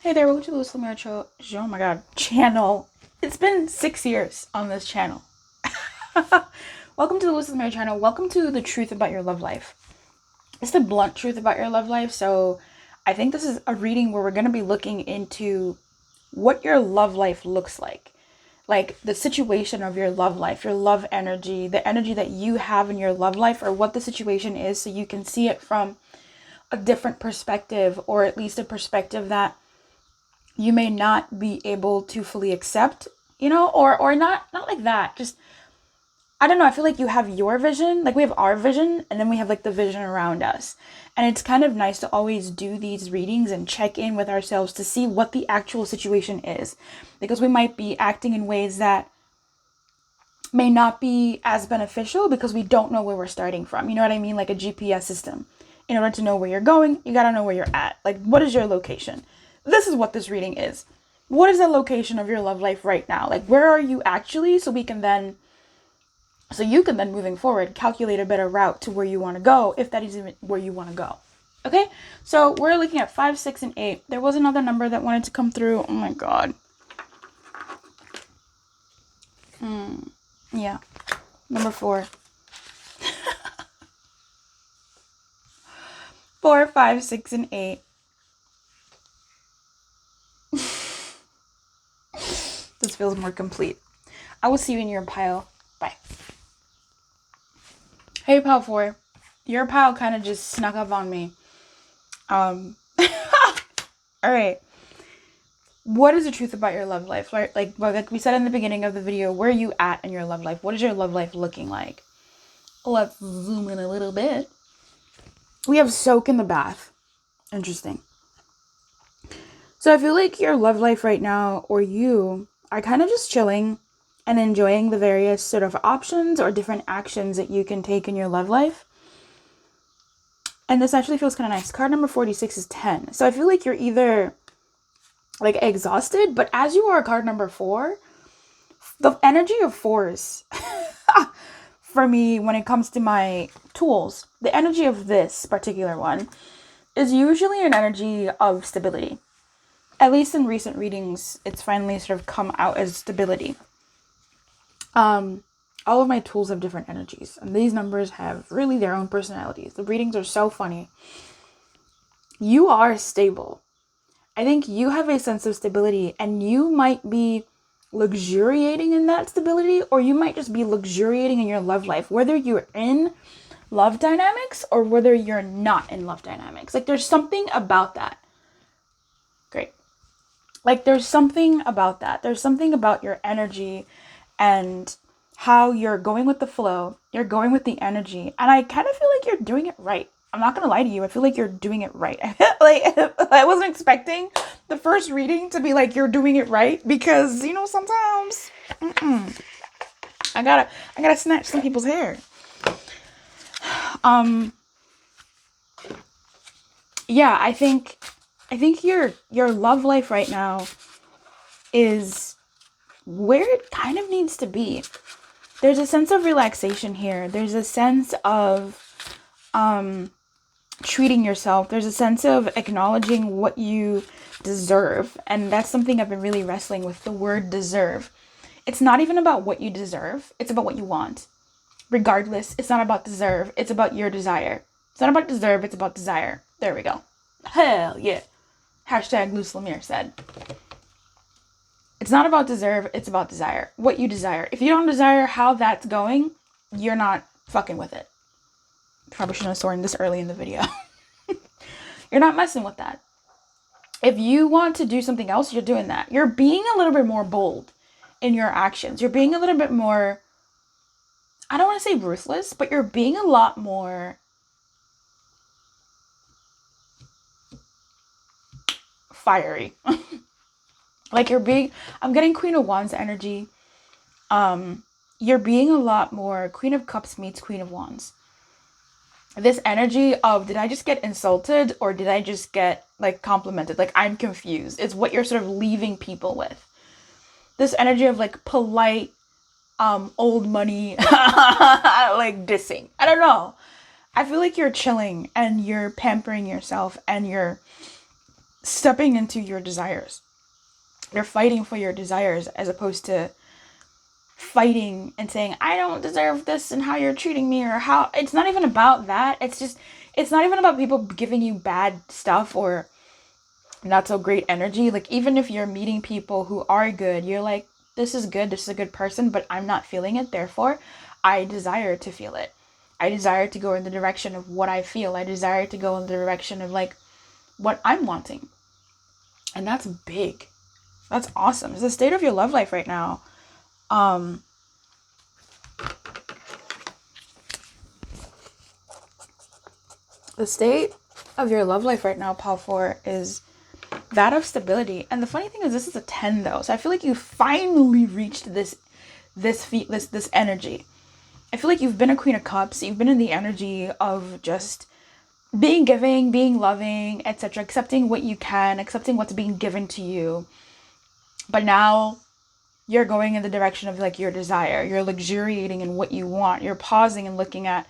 Hey there, welcome to the Lumiere oh my god, channel. It's been 6 years on this channel. Welcome to the Lumiere channel. Welcome to the truth about your love life. It's the blunt truth about your love life. So I think this is a reading where we're going to be looking into what your love life looks like the situation of your love life, your love energy, the energy that you have in your love life, or what the situation is, so you can see it from a different perspective, or at least a perspective that you may not be able to fully accept, or not like that. Just, I don't know, I feel like you have your vision, like we have our vision, and then we have like the vision around us. And it's kind of nice to always do these readings and check in with ourselves to see what the actual situation is, because we might be acting in ways that may not be as beneficial because we don't know where we're starting from. You know what I mean? Like a GPS system. In order to know where you're going, you gotta know where you're at. Like, what is your location? This is what this reading is. What is the location of your love life right now? Like, where are you actually? So you can then moving forward, calculate a better route to where you want to go, if that is even where you want to go. Okay? So we're looking at 5, 6, and 8. There was another number that wanted to come through. Oh my god. Yeah. Number 4. 4, 5, 6, and 8. This feels more complete. I will see you in your pile. Bye. Hey, pile 4. Your pile kind of just snuck up on me. All right. What is the truth about your love life? Right? Like we said in the beginning of the video, where are you at in your love life? What is your love life looking like? Let's zoom in a little bit. We have soak in the bath. Interesting. So I feel like your love life right now, or you, are kind of just chilling and enjoying the various sort of options or different actions that you can take in your love life. And this actually feels kind of nice. Card number 46 is 10. So I feel like you're either like exhausted, but as you are card number 4, the energy of 4s for me when it comes to my tools, the energy of this particular one is usually an energy of stability. At least in recent readings, it's finally sort of come out as stability. All of my tools have different energies, and these numbers have really their own personalities. The readings are so funny. You are stable. I think you have a sense of stability, and you might be luxuriating in that stability, or you might just be luxuriating in your love life, whether you're in love dynamics or whether you're not in love dynamics. Like, there's something about that. Great. Like, there's something about that. There's something about your energy and how you're going with the flow. You're going with the energy. And I kind of feel like you're doing it right. I'm not going to lie to you. I feel like you're doing it right. Like, I wasn't expecting the first reading to be like, you're doing it right. Because, sometimes I gotta snatch some people's hair. Yeah, I think your love life right now is where it kind of needs to be. There's a sense of relaxation here. There's a sense of treating yourself. There's a sense of acknowledging what you deserve. And that's something I've been really wrestling with, the word deserve. It's not even about what you deserve. It's about what you want. Regardless, it's not about deserve. It's about your desire. It's not about deserve. It's about desire. There we go. Hell yeah. Hashtag Lumiere said. It's not about deserve. It's about desire. What you desire. If you don't desire how that's going, you're not fucking with it. Probably shouldn't have sworn this early in the video. You're not messing with that. If you want to do something else, you're doing that. You're being a little bit more bold in your actions. You're being a little bit more, I don't want to say ruthless, but you're being a lot more fiery. Like, I'm getting Queen of Wands energy. You're being a lot more Queen of Cups meets Queen of Wands. This energy of, did I just get insulted or did I just get like complimented? Like, I'm confused. It's what you're sort of leaving people with. This energy of like polite, old money, like dissing. I don't know. I feel like you're chilling and you're pampering yourself and you're stepping into your desires. You're fighting for your desires as opposed to fighting and saying, I don't deserve this and how you're treating me, or how. It's not even about that. It's not even about people giving you bad stuff or not so great energy. Like, even if you're meeting people who are good, you're like, this is good, this is a good person, but I'm not feeling it. Therefore, I desire to feel it. I desire to go in the direction of what I feel. I desire to go in the direction of like what I'm wanting. And that's big. That's awesome. It's the state of your love life right now. The state of your love life right now, Pal 4, is that of stability. And the funny thing is, this is a 10 though. So I feel like you finally reached this energy. I feel like you've been a Queen of Cups. You've been in the energy of just being giving, being loving, etc. Accepting what you can, accepting what's being given to you. But now you're going in the direction of like your desire. You're luxuriating in what you want. You're pausing and looking at,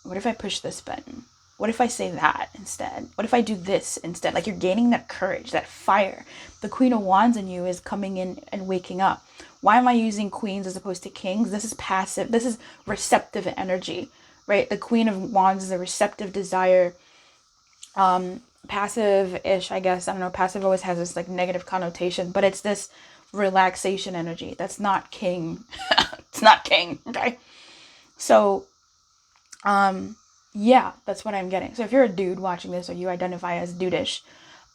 what if I push this button? What if I say that instead? What if I do this instead? Like, you're gaining that courage, that fire. The Queen of Wands in you is coming in and waking up. Why am I using queens as opposed to kings? This is passive. This is receptive energy, right? The Queen of Wands is a receptive desire. Passive-ish, I guess. I don't know. Passive always has this like negative connotation, but it's this relaxation energy. That's not king. It's not king. Okay. So, yeah, that's what I'm getting. So if you're a dude watching this, or you identify as dudeish,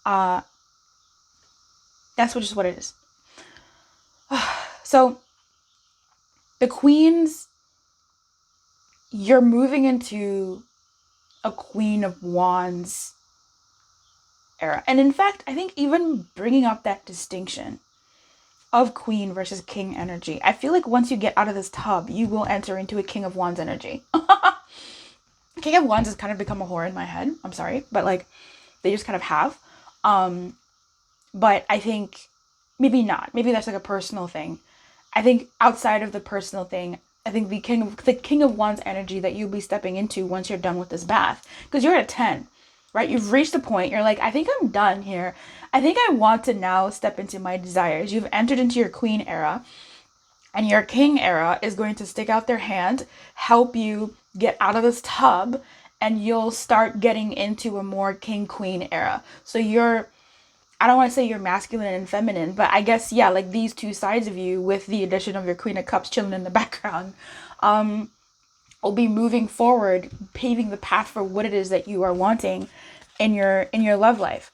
that's just what it is. So the queens, you're moving into a Queen of Wands era. And in fact, I think even bringing up that distinction of queen versus king energy, I feel like once you get out of this tub, you will enter into a King of Wands energy. King of Wands has kind of become a whore in my head. I'm sorry, but like, they just kind of have. But I think maybe not. Maybe that's like a personal thing. I think outside of the personal thing, I think the King of Wands energy that you'll be stepping into once you're done with this bath, because you're at a 10, right? You've reached the point. You're like, I think I'm done here. I think I want to now step into my desires. You've entered into your queen era, and your king era is going to stick out their hand, help you get out of this tub, and you'll start getting into a more king queen era. So I don't want to say you're masculine and feminine, but I guess, yeah, like these two sides of you with the addition of your Queen of Cups chilling in the background, will be moving forward, paving the path for what it is that you are wanting in your love life.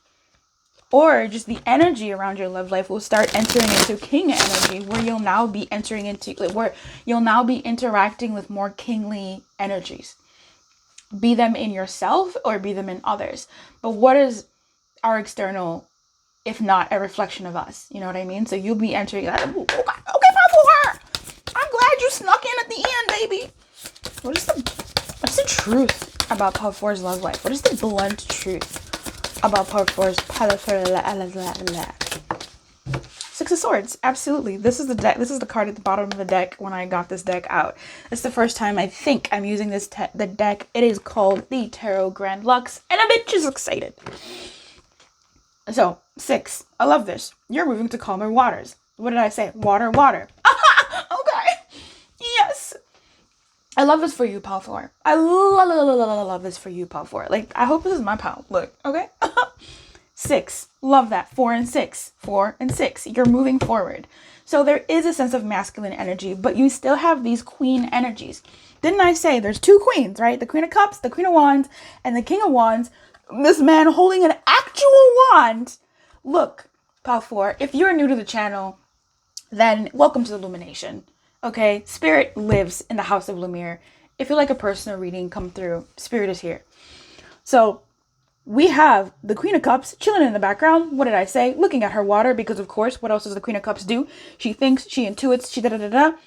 Or just the energy around your love life will start entering into king energy, where you'll now be interacting with more kingly energies. Be them in yourself or be them in others. But what is our external, if not a reflection of us? You know what I mean? So you'll be entering that. Okay, Papa, I'm glad you snuck in at the end, baby. What's the truth about Pop 4's love life? What is the blunt truth about Pop 4's Six of Swords? Absolutely. This is the deck. This is the card at the bottom of the deck when I got this deck out. It's the first time I think I'm using the deck. It is called the Tarot Grand Lux, and I'm just excited. So, 6. I love this. You're moving to calmer waters. What did I say? Water. Okay. Yes. I love this for you, Pal 4. I love this for you, Pal 4. Like, I hope this is my pal. Look, okay? 6. Love that. 4 and 6. 4 and 6. You're moving forward. So there is a sense of masculine energy, but you still have these queen energies. Didn't I say there's 2 queens, right? The Queen of Cups, the Queen of Wands, and the King of Wands. This man holding an actual wand. Look, Pal 4, if you're new to the channel, then welcome to the Illumination. Okay, Spirit lives in the house of Lumiere. If you like a personal reading come through, Spirit is here. So we have the Queen of Cups chilling in the background. What did I say? Looking at her water, because of course, what else does the Queen of Cups do? She thinks, she intuits, she da-da-da-da.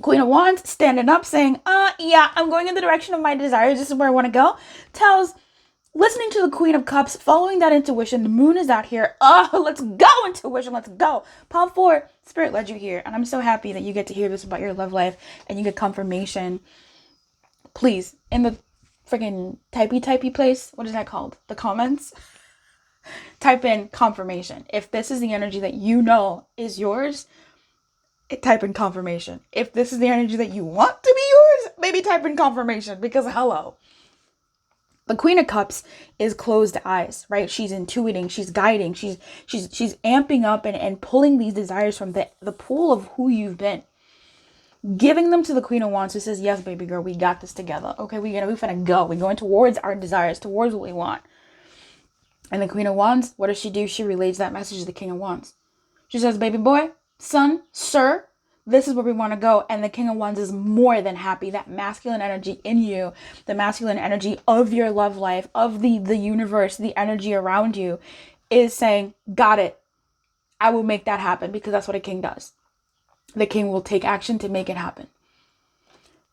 Queen of Wands standing up saying, yeah, I'm going in the direction of my desires. This is where I want to go. Listening to the Queen of Cups, following that intuition. The moon is out here. Oh, let's go, intuition. Let's go. Palm 4, Spirit led you here. And I'm so happy that you get to hear this about your love life and you get confirmation. Please, in the freaking typey place, what is that called? The comments? Type in confirmation. If this is the energy that you know is yours, type in confirmation. If this is the energy that you want to be yours, maybe type in confirmation, because hello. The Queen of Cups is closed eyes, right? She's intuiting, she's guiding, she's amping up and pulling these desires from the pool of who you've been. Giving them to the Queen of Wands, who says, yes, baby girl, we got this together. Okay, we finna go. We're going towards our desires, towards what we want. And the Queen of Wands, what does she do? She relays that message to the King of Wands. She says, baby boy, son, sir, this is where we want to go. And the King of Wands is more than happy. That masculine energy in you, the masculine energy of your love life, of the universe, the energy around you, is saying, got it. I will make that happen, because that's what a king does. The king will take action to make it happen.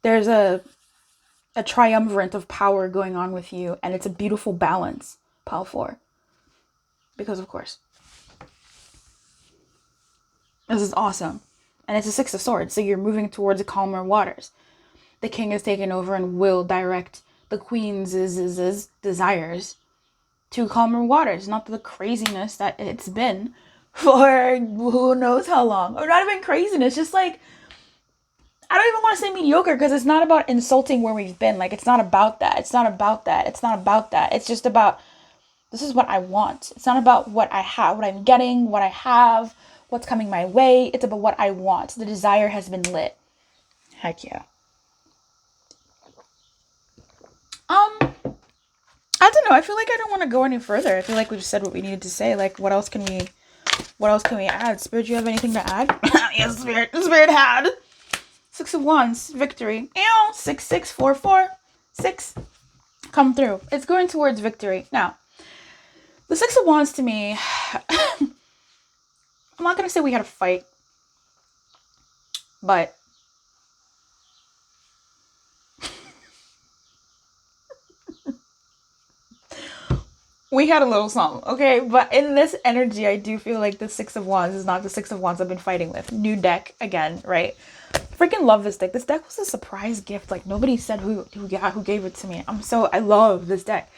There's a triumvirate of power going on with you, and it's a beautiful balance, Pile 4. Because of course. This is awesome. And it's a 6 of Swords, so you're moving towards calmer waters. The king is taking over and will direct the queen's desires to calmer waters, not the craziness that it's been for who knows how long. Or not even craziness, just like, I don't even want to say mediocre, because it's not about insulting where we've been. Like, it's not about that. It's not about that. It's not about that. It's just about, this is what I want. It's not about what I have, what I'm getting, what I have, what's coming my way. It's about what I want. The desire has been lit. Heck yeah. I don't know. I feel like I don't want to go any further. I feel like we just said what we needed to say. Like, what else can we add? Spirit, do you have anything to add? Yes, Spirit had. 6 of Wands, victory. 6, 6, 4, 4, 6. Come through. It's going towards victory. Now, the 6 of Wands to me, I'm not going to say we had a fight, but we had a little something, okay? But in this energy, I do feel like the 6 of Wands is not the 6 of Wands I've been fighting with. New deck again, right? Freaking love this deck. This deck was a surprise gift. Like, nobody said who gave it to me. I love this deck.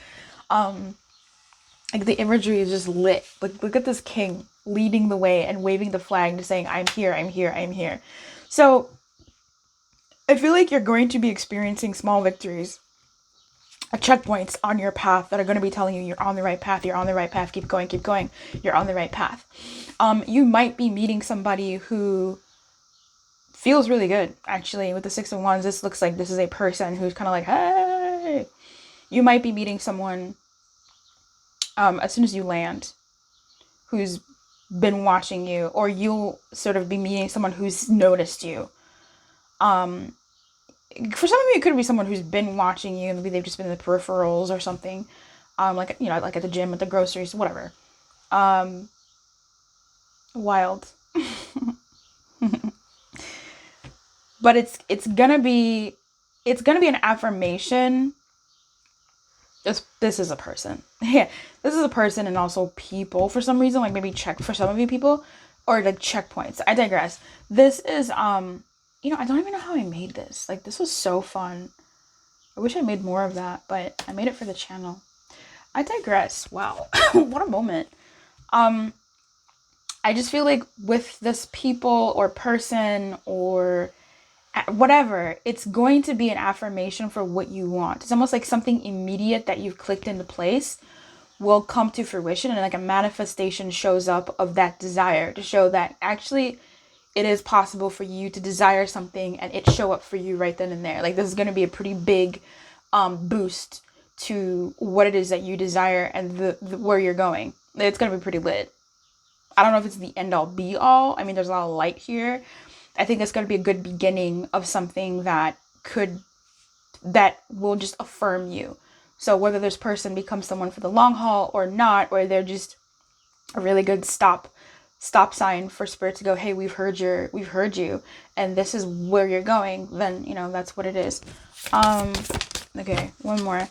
Like, the imagery is just lit. Like, look at this king leading the way and waving the flag, just saying, I'm here, I'm here, I'm here. So I feel like you're going to be experiencing small victories, checkpoints on your path that are going to be telling you you're on the right path, you're on the right path, keep going, you're on the right path. You might be meeting somebody who feels really good, actually. With the 6 of Wands, this looks like this is a person who's kind of like, hey. You might be meeting someone as soon as you land who's been watching you, or you'll sort of be meeting someone who's noticed you. For some of you, it could be someone who's been watching you. Maybe they've just been in the peripherals or something. Like, you know, like at the gym, at the groceries, whatever. Wild. But it's gonna be an affirmation. This is a person. Yeah, this is a person, and also people for some reason, like maybe check for some of you people, or like checkpoints. I digress. This is you know, I don't even know how I made this. Like, this was so fun. I wish I made more of that, but I made it for the channel. I digress. Wow. What a moment. I just feel like with this people or person or whatever, it's going to be an affirmation for what you want. It's almost like something immediate that you've clicked into place will come to fruition, and like a manifestation shows up of that desire to show that actually it is possible for you to desire something and it show up for you right then and there. Like, this is going to be a pretty big boost to what it is that you desire and the where you're going. It's going to be pretty lit. I don't know if it's the end all be all. I mean, there's a lot of light here. I think it's going to be a good beginning of something that will just affirm you. So whether this person becomes someone for the long haul or not, or they're just a really good stop sign for Spirit to go, hey, we've heard you, and this is where you're going, then, you know, that's what it is. Okay, one more.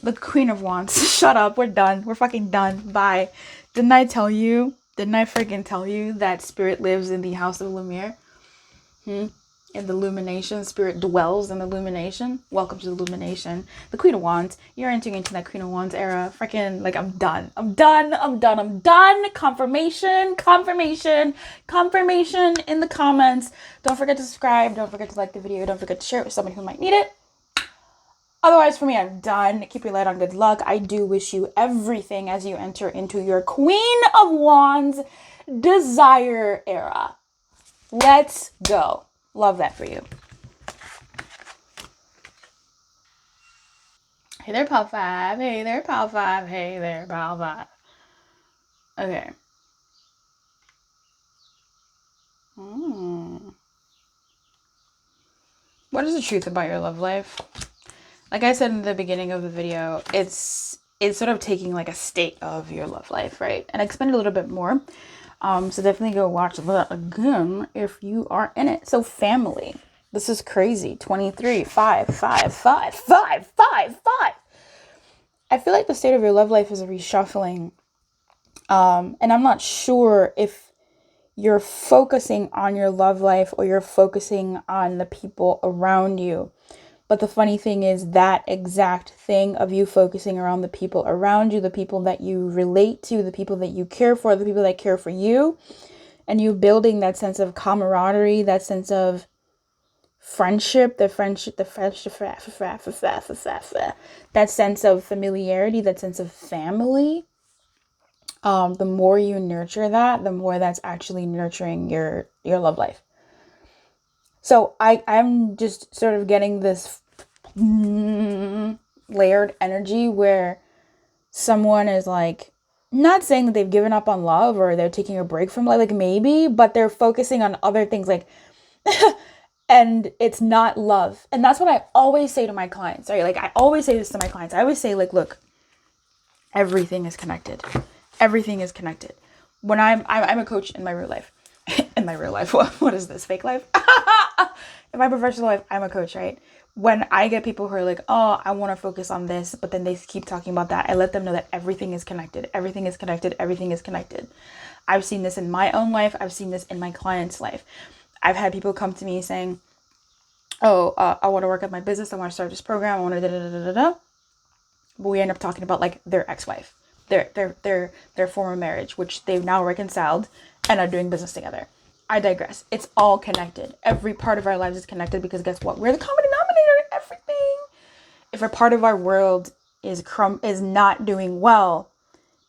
The Queen of Wands. Shut up, we're done. We're fucking done. Bye. Didn't I freaking tell you that Spirit lives in the house of Lumiere? in the illumination. Spirit dwells in the illumination. Welcome to the illumination. The Queen of Wands. You're entering into that Queen of Wands era. Freaking, like, I'm done. Confirmation in the comments. Don't forget to subscribe. Don't forget to like the video. Don't forget to share it with somebody who might need it. Otherwise, for me, I'm done. Keep your light on. Good luck. I do wish you everything as you enter into your Queen of Wands desire era. Let's go. Love that for you. Hey there, Pal 5. Hey there, Pal 5. Hey there, Pal 5. Okay. What is the truth about your love life? Like I said in the beginning of the video, it's sort of taking like a state of your love life, right? And I explained a little bit more. So definitely go watch that again if you are in it. So family. This is crazy. 23, 5, 5, 5, 5, 5, 5. I feel like the state of your love life is a reshuffling. And I'm not sure if you're focusing on your love life or you're focusing on the people around you. But the funny thing is that exact thing of you focusing around the people around you, the people that you relate to, the people that you care for, the people that care for you, and you building that sense of camaraderie, that sense of friendship, that sense of familiarity, that sense of family. The more you nurture that, the more that's actually nurturing your love life. So I'm just sort of getting this layered energy where someone is like, not saying that they've given up on love or they're taking a break from life, like maybe, but they're focusing on other things, like, and it's not love. And that's what I always say to my clients. Sorry, like I always say this to my clients. I always say, like, look, everything is connected. Everything is connected. When I'm a coach in my real life. In my real life, what is this, fake life? In my professional life, I'm a coach, right? When I get people who are like, oh, I want to focus on this, but then they keep talking about that, I let them know that everything is connected. Everything is connected. Everything is connected. I've seen this in my own life. I've seen this in my client's life. I've had people come to me saying, oh, I want to work at my business. I want to start this program. I want to da-da-da-da-da-da. But we end up talking about like their ex-wife, their former marriage, which they've now reconciled and are doing business together. I digress. It's all connected. Every part of our lives is connected because guess what? We're the common denominator in everything. If a part of our world is not doing well,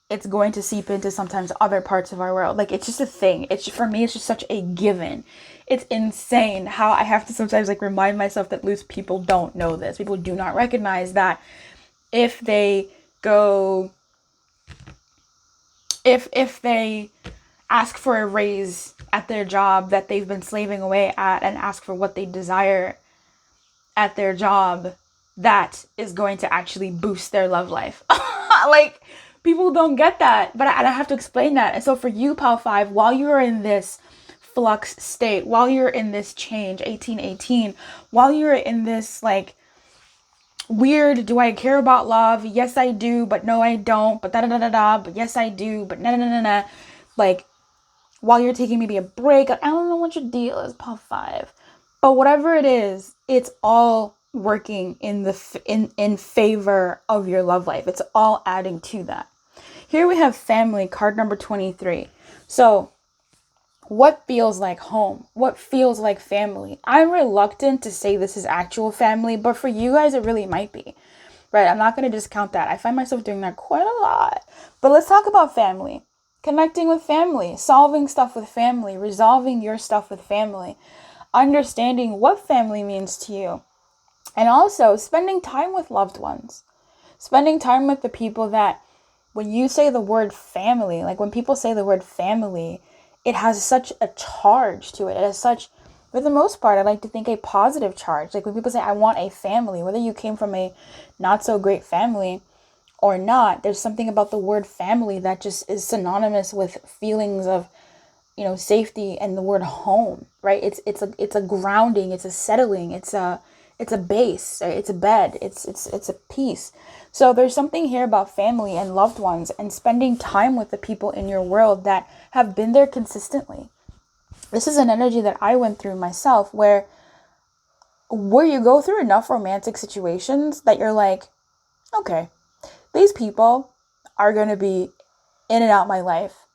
it's going to seep into sometimes other parts of our world. Like, it's just a thing. For me, it's just such a given. It's insane how I have to sometimes like remind myself that loose people don't know this. People do not recognize that if they go, if they ask for a raise at their job that they've been slaving away at and ask for what they desire at their job, that is going to actually boost their love life. Like, people don't get that, but I have to explain that. And so for you, Pal 5, while you're in this flux state, while you're in this change, 1818, while you're in this like weird, do I care about love? Yes, I do, but no, I don't, but da-da-da-da-da, but yes, I do, but na-na-na-na-na, like, while you're taking maybe a break, I don't know what your deal is, Pal 5, but whatever it is, it's all working in favor of your love life. It's all adding to that. Here we have family, card number 23. So what feels like home? What feels like family? I'm reluctant to say this is actual family, but for you guys, it really might be, right? I'm not going to discount that. I find myself doing that quite a lot. But let's talk about family. Connecting with family, solving stuff with family, resolving your stuff with family, understanding what family means to you, and also spending time with loved ones, spending time with the people that, when you say the word family, like when people say the word family, it has such a charge to it. It has such, for the most part, I like to think a positive charge. Like when people say, I want a family, whether you came from a not so great family or not, there's something about the word family that just is synonymous with feelings of, safety, and the word home, right? It's a grounding, it's a settling, it's a base, it's a bed, it's a piece. So there's something here about family and loved ones and spending time with the people in your world that have been there consistently. This is an energy that I went through myself where where you go through enough romantic situations that you're like, okay, these people are going to be in and out my life.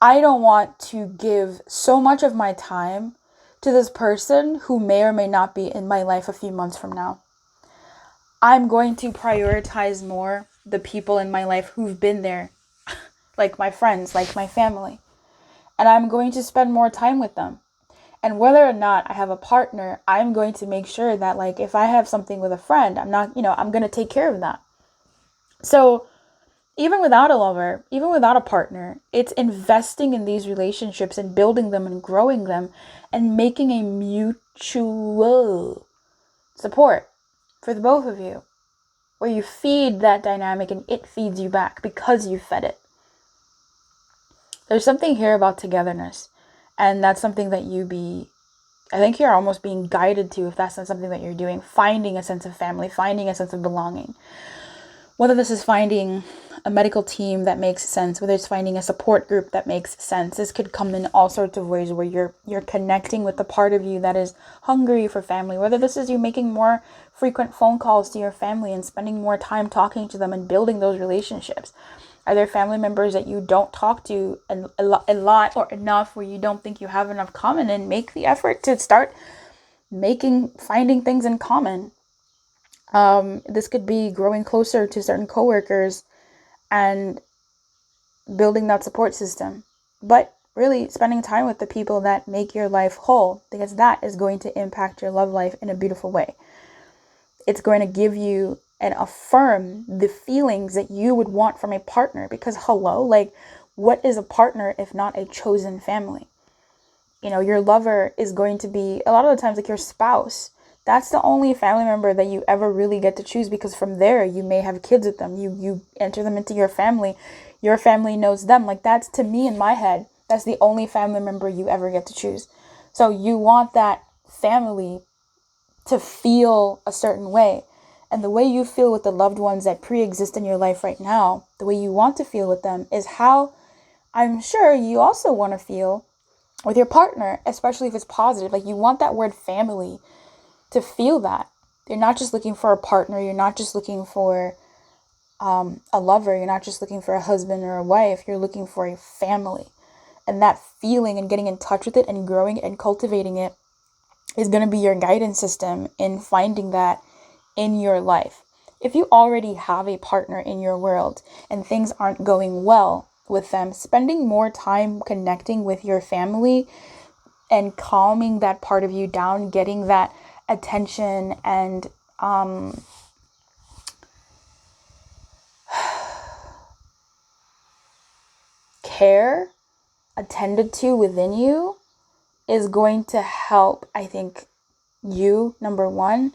I don't want to give so much of my time to this person who may or may not be in my life a few months from now. I'm going to prioritize more the people in my life who've been there, like my friends, like my family. And I'm going to spend more time with them. And whether or not I have a partner, I'm going to make sure that, like, if I have something with a friend, I'm not, I'm going to take care of that. So even without a lover, even without a partner, it's investing in these relationships and building them and growing them and making a mutual support for the both of you, where you feed that dynamic and it feeds you back because you fed it. There's something here about togetherness, and that's something that I think you're almost being guided to, if that's not something that you're doing, finding a sense of family, finding a sense of belonging. Whether this is finding a medical team that makes sense, whether it's finding a support group that makes sense, this could come in all sorts of ways where you're connecting with the part of you that is hungry for family. Whether this is you making more frequent phone calls to your family and spending more time talking to them and building those relationships. Are there family members that you don't talk to a lot or enough, where you don't think you have enough common, and make the effort to start finding things in common. This could be growing closer to certain coworkers and building that support system. But really spending time with the people that make your life whole, because that is going to impact your love life in a beautiful way. It's going to give you and affirm the feelings that you would want from a partner, because what is a partner if not a chosen family? Your lover is going to be, a lot of the times, like your spouse. That's the only family member that you ever really get to choose, because from there you may have kids with them. You enter them into your family. Your family knows them. Like, that's, to me, in my head, that's the only family member you ever get to choose. So you want that family to feel a certain way. And the way you feel with the loved ones that pre-exist in your life right now, the way you want to feel with them, is how I'm sure you also want to feel with your partner, especially if it's positive. Like, you want that word family to feel that. You're not just looking for a partner. You're not just looking for a lover. You're not just looking for a husband or a wife. You're looking for a family. And that feeling and getting in touch with it and growing it and cultivating it is going to be your guidance system in finding that in your life. If you already have a partner in your world and things aren't going well with them, spending more time connecting with your family and calming that part of you down, getting that attention and care attended to within you is going to help, I think, you, number one,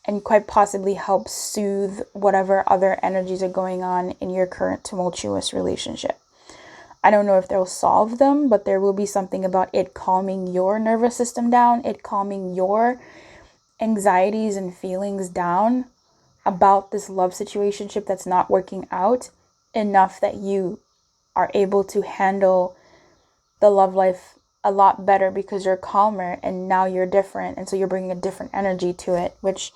and quite possibly help soothe whatever other energies are going on in your current tumultuous relationship. I don't know if they'll solve them, but there will be something about it calming your nervous system down, it calming your anxieties and feelings down about this love situationship that's not working out, enough that you are able to handle the love life a lot better, because you're calmer and now you're different, and so you're bringing a different energy to it, which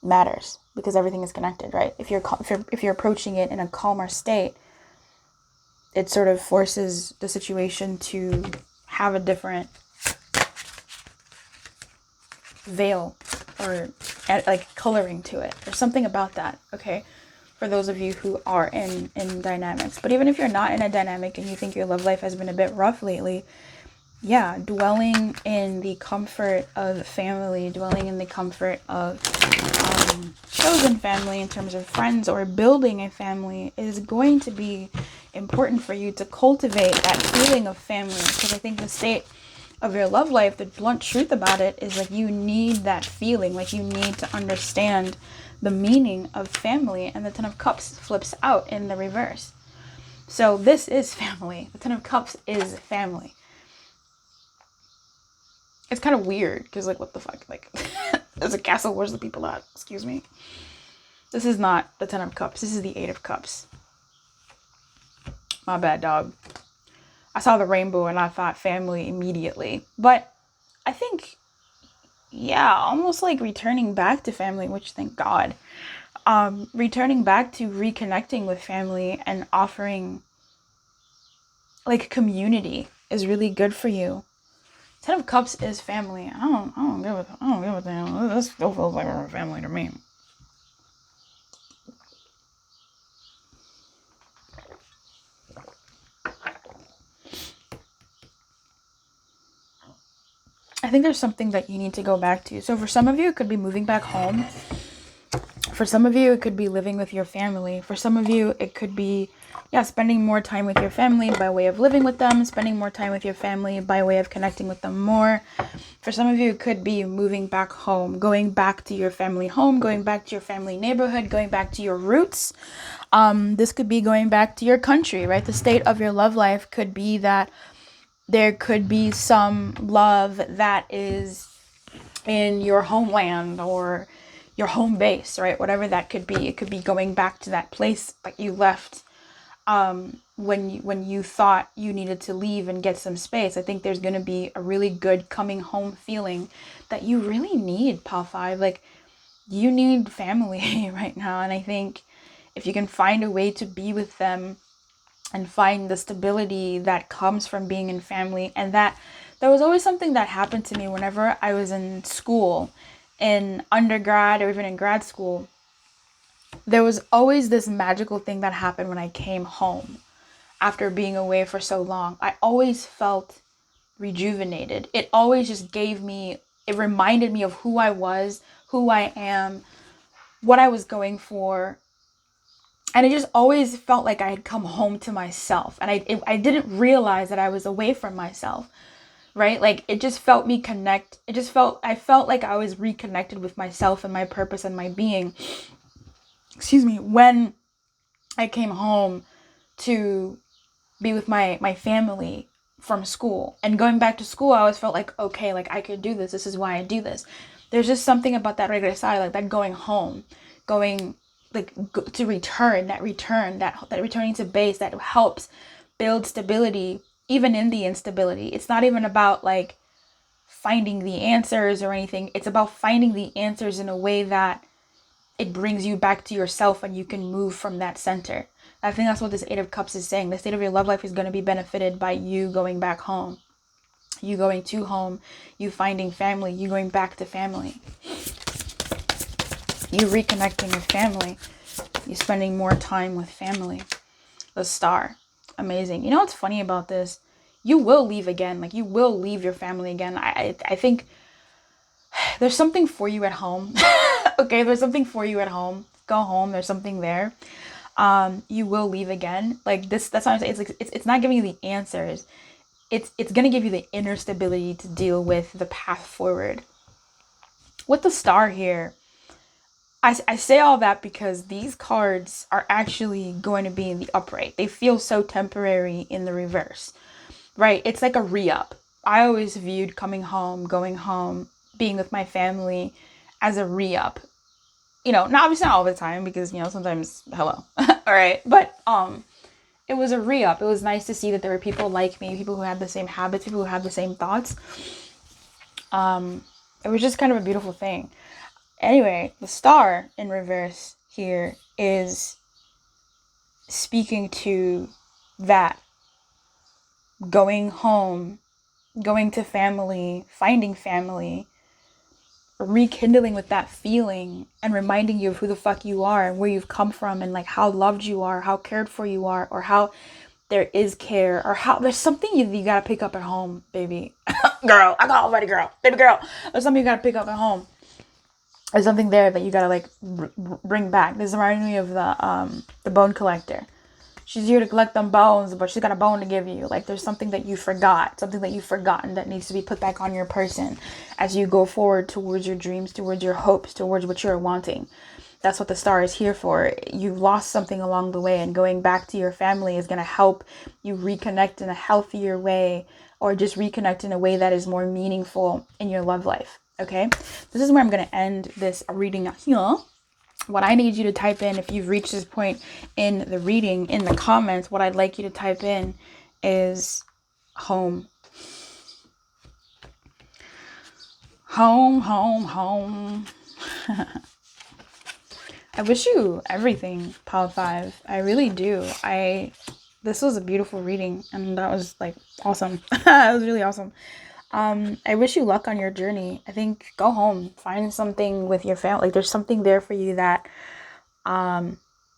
matters because everything is connected, right? If you're approaching it in a calmer state, it sort of forces the situation to have a different veil or like coloring to it. There's something about that, okay? For those of you who are in dynamics. But even if you're not in a dynamic and you think your love life has been a bit rough lately, yeah, dwelling in the comfort of family, dwelling in the comfort of chosen family in terms of friends, or building a family, is going to be important for you to cultivate that feeling of family. Because I think the state of your love life, the blunt truth about it is, like, you need that feeling. Like, you need to understand the meaning of family. And the Ten of Cups flips out in the reverse. So this is family. The Ten of Cups is family. It's kind of weird because, like, what the fuck? Like, there's a castle, where's the people at? Excuse me. This is not the Ten of Cups. This is the Eight of Cups. My bad, dog. I saw the rainbow and I thought family immediately. But I think, yeah, almost like returning back to family, which thank God. Returning back to reconnecting with family and offering like community is really good for you. Ten of Cups is family. I don't give a damn. This still feels like we're a family to me. I think there's something that you need to go back to. So for some of you, it could be moving back home. For some of you, it could be living with your family. For some of you, it could be, yeah, spending more time with your family by way of living with them, spending more time with your family by way of connecting with them more. For some of you, it could be moving back home, going back to your family home, going back to your family neighborhood, going back to your roots. This could be going back to your country, right? The state of your love life could be that there could be some love that is in your homeland or your home base, right? Whatever that could be. It could be going back to that place that you left when you thought you needed to leave and get some space. I think there's going to be a really good coming home feeling that you really need, Pal 5. Like, you need family right now. And I think if you can find a way to be with them and find the stability that comes from being in family, and that there was always something that happened to me whenever I was in school, in undergrad or even in grad school. There was always this magical thing that happened when I came home after being away for so long. I always felt rejuvenated. It always just it reminded me of who I was, who I am, what I was going for. And it just always felt like I had come home to myself. And I didn't realize that I was away from myself, right? Like, it just felt I felt like I was reconnected with myself and my purpose and my being. Excuse me, when I came home to be with my family from school. And going back to school, I always felt like, okay, like I could do this. This is why I do this. There's just something about that regresar, like that going home, going to return, that returning to base that helps build stability, even in the instability. It's not even about like finding the answers or anything. It's about finding the answers in a way that it brings you back to yourself and you can move from that center. I think that's what this Eight of Cups is saying. The state of your love life is going to be benefited by you going back home, you going to home, you finding family, you going back to family, you reconnecting with family, you spending more time with family. The Star. Amazing. You know what's funny about this? You will leave again. Like, you will leave your family again. I think there's something for you at home. Okay, there's something for you at home. Go home. There's something there. You will leave again. Like, this, that's what I'm saying. It's like, it's not giving you the answers. It's gonna give you the inner stability to deal with the path forward. With the Star here, I say all that because these cards are actually going to be in the upright. They feel so temporary in the reverse, right? It's like a re-up. I always viewed coming home, going home, being with my family as a re-up. You know, not obviously not all the time, because, you know, sometimes, hello. All right. But it was a re-up. It was nice to see that there were people like me, people who had the same habits, people who had the same thoughts. It was just kind of a beautiful thing. Anyway, the Star in reverse here is speaking to that. Going home, going to family, finding family, rekindling with that feeling and reminding you of who the fuck you are and where you've come from and like how loved you are, how cared for you are, or how there is care, or how there's something you gotta pick up at home, baby. Girl, I call already girl, baby girl. There's something you gotta pick up at home. There's something there that you gotta like bring back. This reminds me of the bone collector. She's here to collect them bones, but she's got a bone to give you. Like, there's something that you forgot, something that you've forgotten that needs to be put back on your person as you go forward towards your dreams, towards your hopes, towards what you're wanting. That's what the Star is here for. You've lost something along the way, and going back to your family is going to help you reconnect in a healthier way, or just reconnect in a way that is more meaningful in your love life. Okay, this is where I'm going to end this reading here. What I need you to type in, if you've reached this point in the reading, in the comments, what I'd like you to type in is home. Home, home, home. I wish you everything, Pile 5. I really do. This was a beautiful reading, and that was like awesome. That was really awesome. I wish you luck on your journey. I think go home, find something with your family. Like there's something there for you that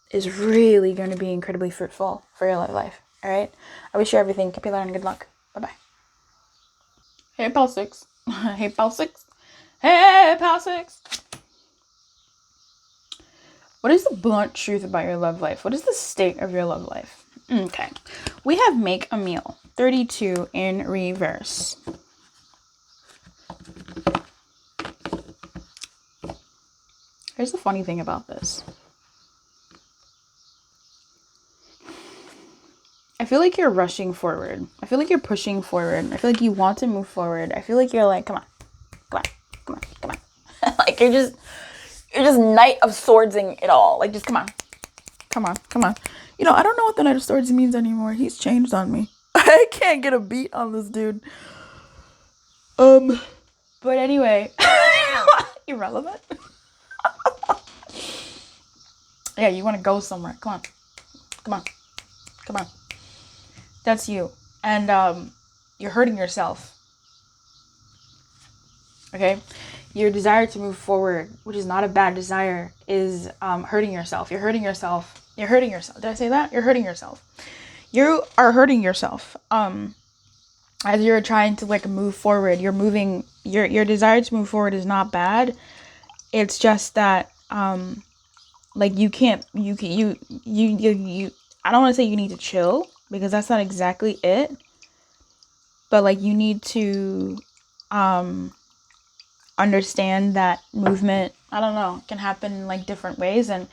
is really going to be incredibly fruitful for your love life. All right. I wish you everything. Keep you learning. Good luck. Bye bye. Hey, Pal 6. Hey, Pal 6. Hey, Pal 6. What is the blunt truth about your love life? What is the state of your love life? Okay. We have make a meal 32 in reverse. Here's the funny thing about this. I feel like you're rushing forward. I feel like you're pushing forward. I feel like you want to move forward. I feel like you're like, come on, come on, come on, come on. Like you're just Knight of Swordsing it all. Like just come on, come on, come on. You know, I don't know what the Knight of Swords means anymore. He's changed on me. I can't get a beat on this dude. But anyway, irrelevant. Yeah, you want to go somewhere. Come on, come on, come on. That's you. And you're hurting yourself. Okay? Your desire to move forward, which is not a bad desire, is hurting yourself. You're hurting yourself. You're hurting yourself. Did I say that? You're hurting yourself. You are hurting yourself. As you're trying to like move forward, you're moving. Your desire to move forward is not bad. It's just that like you can't. You. I don't want to say you need to chill, because that's not exactly it. But like you need to understand that movement, I don't know, can happen in like different ways, and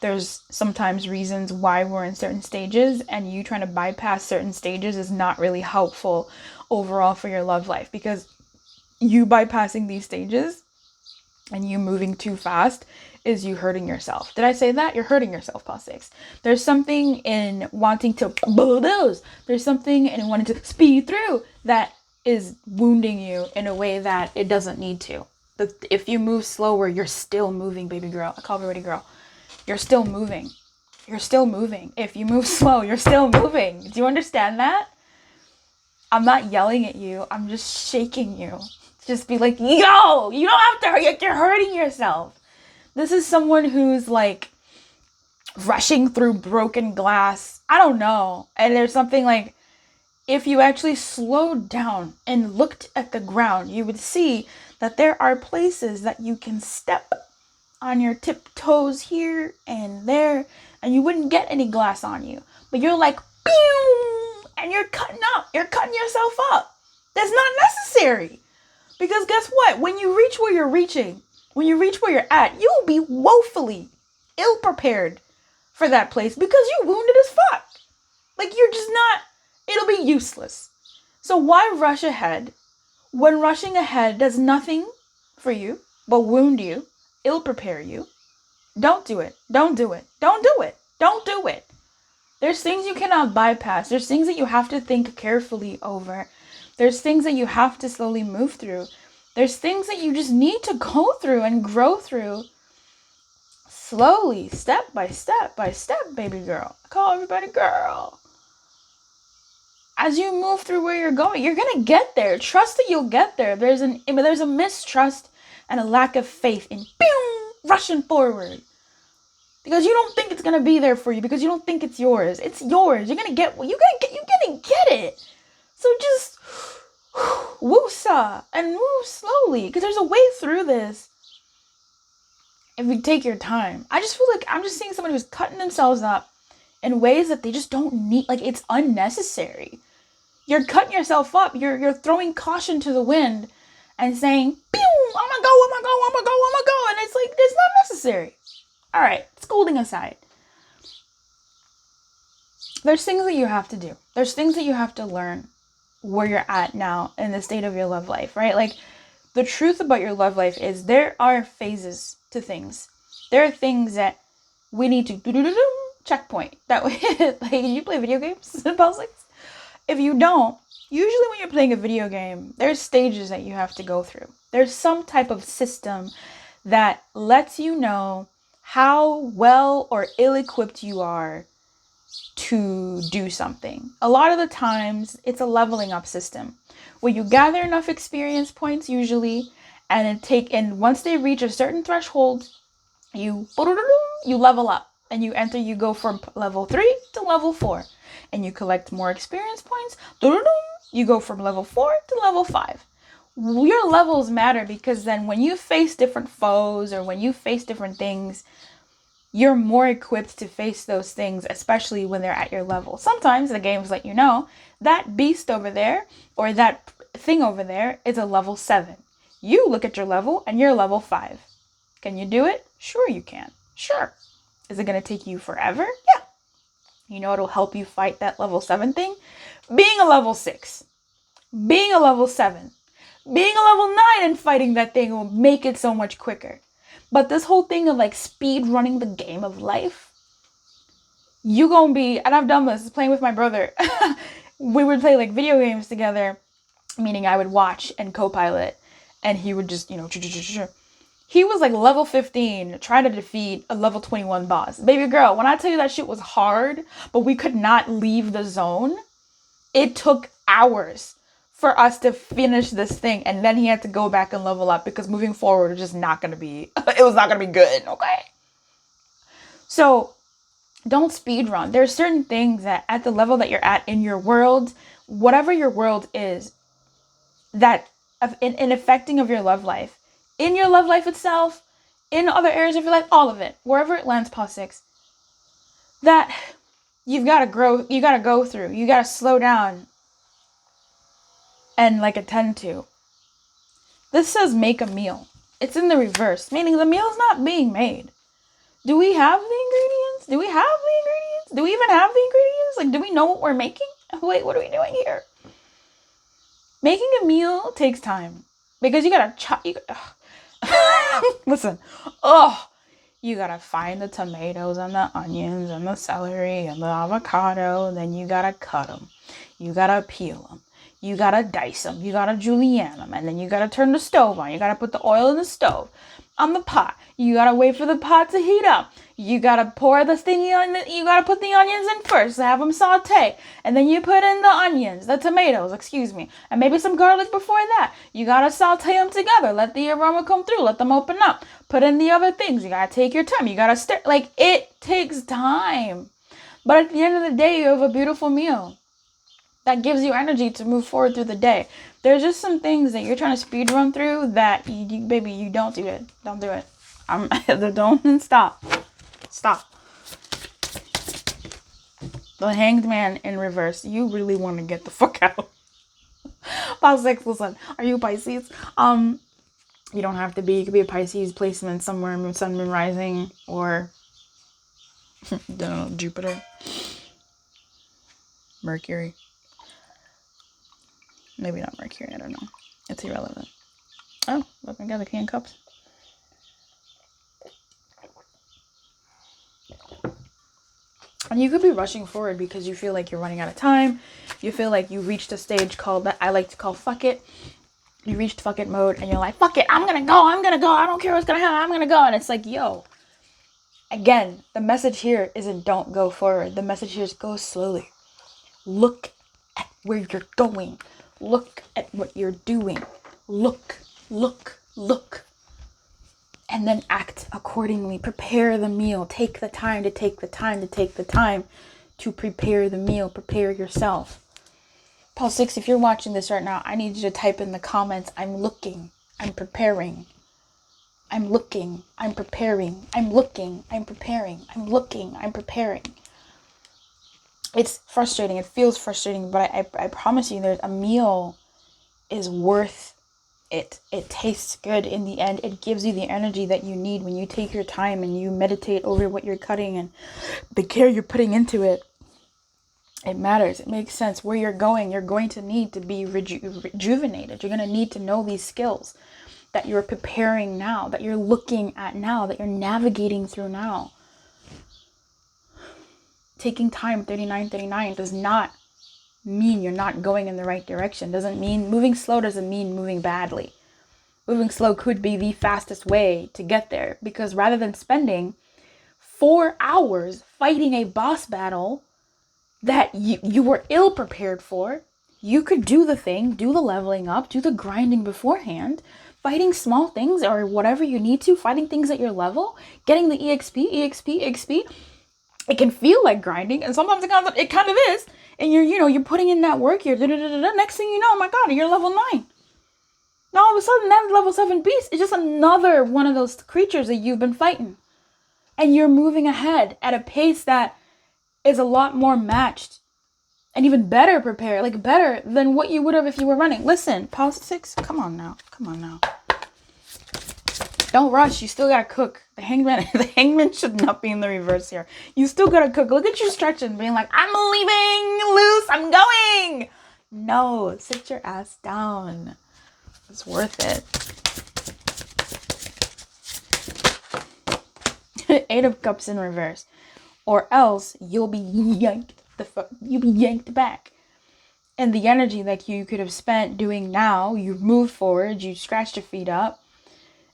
there's sometimes reasons why we're in certain stages, and you trying to bypass certain stages is not really helpful overall for your love life, because you bypassing these stages and you moving too fast is you hurting yourself. Did I say that? You're hurting yourself, Pal 6. There's something in wanting to bulldoze. There's something in wanting to speed through that is wounding you in a way that it doesn't need to. If you move slower, you're still moving, baby girl. I call everybody girl. You're still moving. You're still moving. If you move slow, you're still moving. Do you understand that? I'm not yelling at you. I'm just shaking you. Just be like, yo, you don't have to hurry. You're hurting yourself. This is someone who's like rushing through broken glass. I don't know. And there's something like, if you actually slowed down and looked at the ground, you would see that there are places that you can step on your tiptoes here and there, and you wouldn't get any glass on you. But you're like, pew, and you're cutting yourself up. That's not necessary. Because guess what? When you reach where you're reaching, when you reach where you're at, you will be woefully ill-prepared for that place because you're wounded as fuck. Like, you're just not, it'll be useless. So why rush ahead when rushing ahead does nothing for you but wound you, ill-prepare you? Don't do it. Don't do it. Don't do it. Don't do it. There's things you cannot bypass. There's things that you have to think carefully over. There's things that you have to slowly move through. There's things that you just need to go through and grow through slowly, step by step by step, baby girl. I call everybody girl. As you move through where you're going, you're going to get there. Trust that you'll get there. There's a mistrust and a lack of faith in rushing forward. Because you don't think it's going to be there for you, because you don't think it's yours. It's yours. You're going to get it. So just woosah and move slowly, because there's a way through this if you take your time. I just feel like I'm just seeing someone who's cutting themselves up in ways that they just don't need. Like, it's unnecessary. You're cutting yourself up. You're throwing caution to the wind and saying, pew, I'm gonna go. And it's like, it's not necessary. All right, scolding aside. There's things that you have to do. There's things that you have to learn where you're at now in the state of your love life, right? Like, the truth about your love life is there are phases to things. There are things that we need to checkpoint. That way, like, you play video games, Pulse? If you don't, Usually when you're playing a video game, there's stages that you have to go through. There's some type of system that lets you know how well or ill-equipped you are to do something. A lot of the times, it's a leveling up system where you gather enough experience points usually, and once they reach a certain threshold, you level up and you go from level 3 to level 4 and you collect more experience points. You go from level 4 to level 5. Your levels matter because then when you face different foes or when you face different things, you're more equipped to face those things, especially when they're at your level. Sometimes the games let you know that beast over there or that thing over there is a level 7. You look at your level and you're level 5. Can you do it? Sure you can. Sure. Is it going to take you forever? Yeah. You know it'll help you fight that level 7 thing? Being a level 6. Being a level 7. Being a level 9 and fighting that thing will make it so much quicker. But this whole thing of like speed running the game of life, you gonna be, and I've done this, playing with my brother. We would play like video games together, meaning I would watch and co-pilot, and he would just, he was like level 15, trying to defeat a level 21 boss. Baby girl, when I tell you that shit was hard, but we could not leave the zone, it took hours for us to finish this thing, and then he had to go back and level up because moving forward was just not going to be, it was not going to be good, okay? So, don't speed run. There's certain things that at the level that you're at in your world, whatever your world is, that in affecting of your love life, in your love life itself, in other areas of your life, all of it, wherever it lands, past 6, that you've got to grow, you got to go through, you got to slow down and like attend to. This says make a meal. It's in the reverse, meaning the meal's not being made. Do we have the ingredients? Do we have the ingredients? Do we even have the ingredients? Like, do we know what we're making? Wait, what are we doing here? Making a meal takes time because you gotta chop. Listen, you gotta find the tomatoes and the onions and the celery and the avocado. Then you gotta cut them. You gotta peel them. You gotta dice them. You gotta julienne them. And then you gotta turn the stove on. You gotta put the oil in the stove on the pot. You gotta wait for the pot to heat up. You gotta pour this thingy on. You gotta put the onions in first. Have them saute. And then you put in the tomatoes, and maybe some garlic before that. You gotta saute them together. Let the aroma come through. Let them open up. Put in the other things. You gotta take your time. You gotta stir. Like, it takes time. But at the end of the day, you have a beautiful meal that gives you energy to move forward through the day. There's just some things that you're trying to speed run through that, you don't do it. Don't do it. Don't stop. Stop. The Hanged Man in reverse. You really want to get the fuck out. Past 6, listen. Are you Pisces? You don't have to be. You could be a Pisces placement somewhere, sun, moon, rising, or Jupiter, Mercury. Maybe not Mercury, I don't know. It's irrelevant. Oh, look, I got the canned cups. And you could be rushing forward because you feel like you're running out of time. You feel like you reached a stage called, that I like to call fuck it. You reached fuck it mode and you're like, fuck it, I'm gonna go. I don't care what's gonna happen, I'm gonna go. And it's like, yo, again, the message here isn't don't go forward. The message here is go slowly. Look at where you're going. Look at what you're doing. Look. And then act accordingly. Prepare the meal. Take the time to prepare the meal. Prepare yourself. Paul 6, if you're watching this right now, I need you to type in the comments, I'm looking. I'm preparing. I'm looking. I'm preparing. I'm looking. I'm preparing. I'm looking. I'm preparing. It's frustrating. It feels frustrating, but I promise you, there's a meal is worth it. It tastes good in the end. It gives you the energy that you need when you take your time and you meditate over what you're cutting and the care you're putting into it. It matters. It makes sense. Where you're going to need to be rejuvenated. You're going to need to know these skills that you're preparing now, that you're looking at now, that you're navigating through now. Taking time, 3939, does not mean you're not going in the right direction. Doesn't mean moving slow doesn't mean moving badly. Moving slow could be the fastest way to get there, because rather than spending 4 hours fighting a boss battle that you were ill prepared for, you could do the thing, do the leveling up, do the grinding beforehand, fighting small things or whatever you need to, fighting things at your level, getting the EXP. It can feel like grinding, and sometimes it kind of is. And you're putting in that work here. Next thing you know, oh my God, you're level 9. Now all of a sudden, that level 7 beast is just another one of those creatures that you've been fighting. And you're moving ahead at a pace that is a lot more matched and even better prepared, like better than what you would have if you were running. Listen, politics, come on now. Don't rush. You still gotta cook. The hangman should not be in the reverse here. You still gotta cook. Look at you stretching, being like, I'm leaving loose. I'm going. No, sit your ass down. It's worth it. 8 of Cups in reverse, or else you'll be yanked back. And the energy that you could have spent doing now, you moved forward, you scratched your feet up,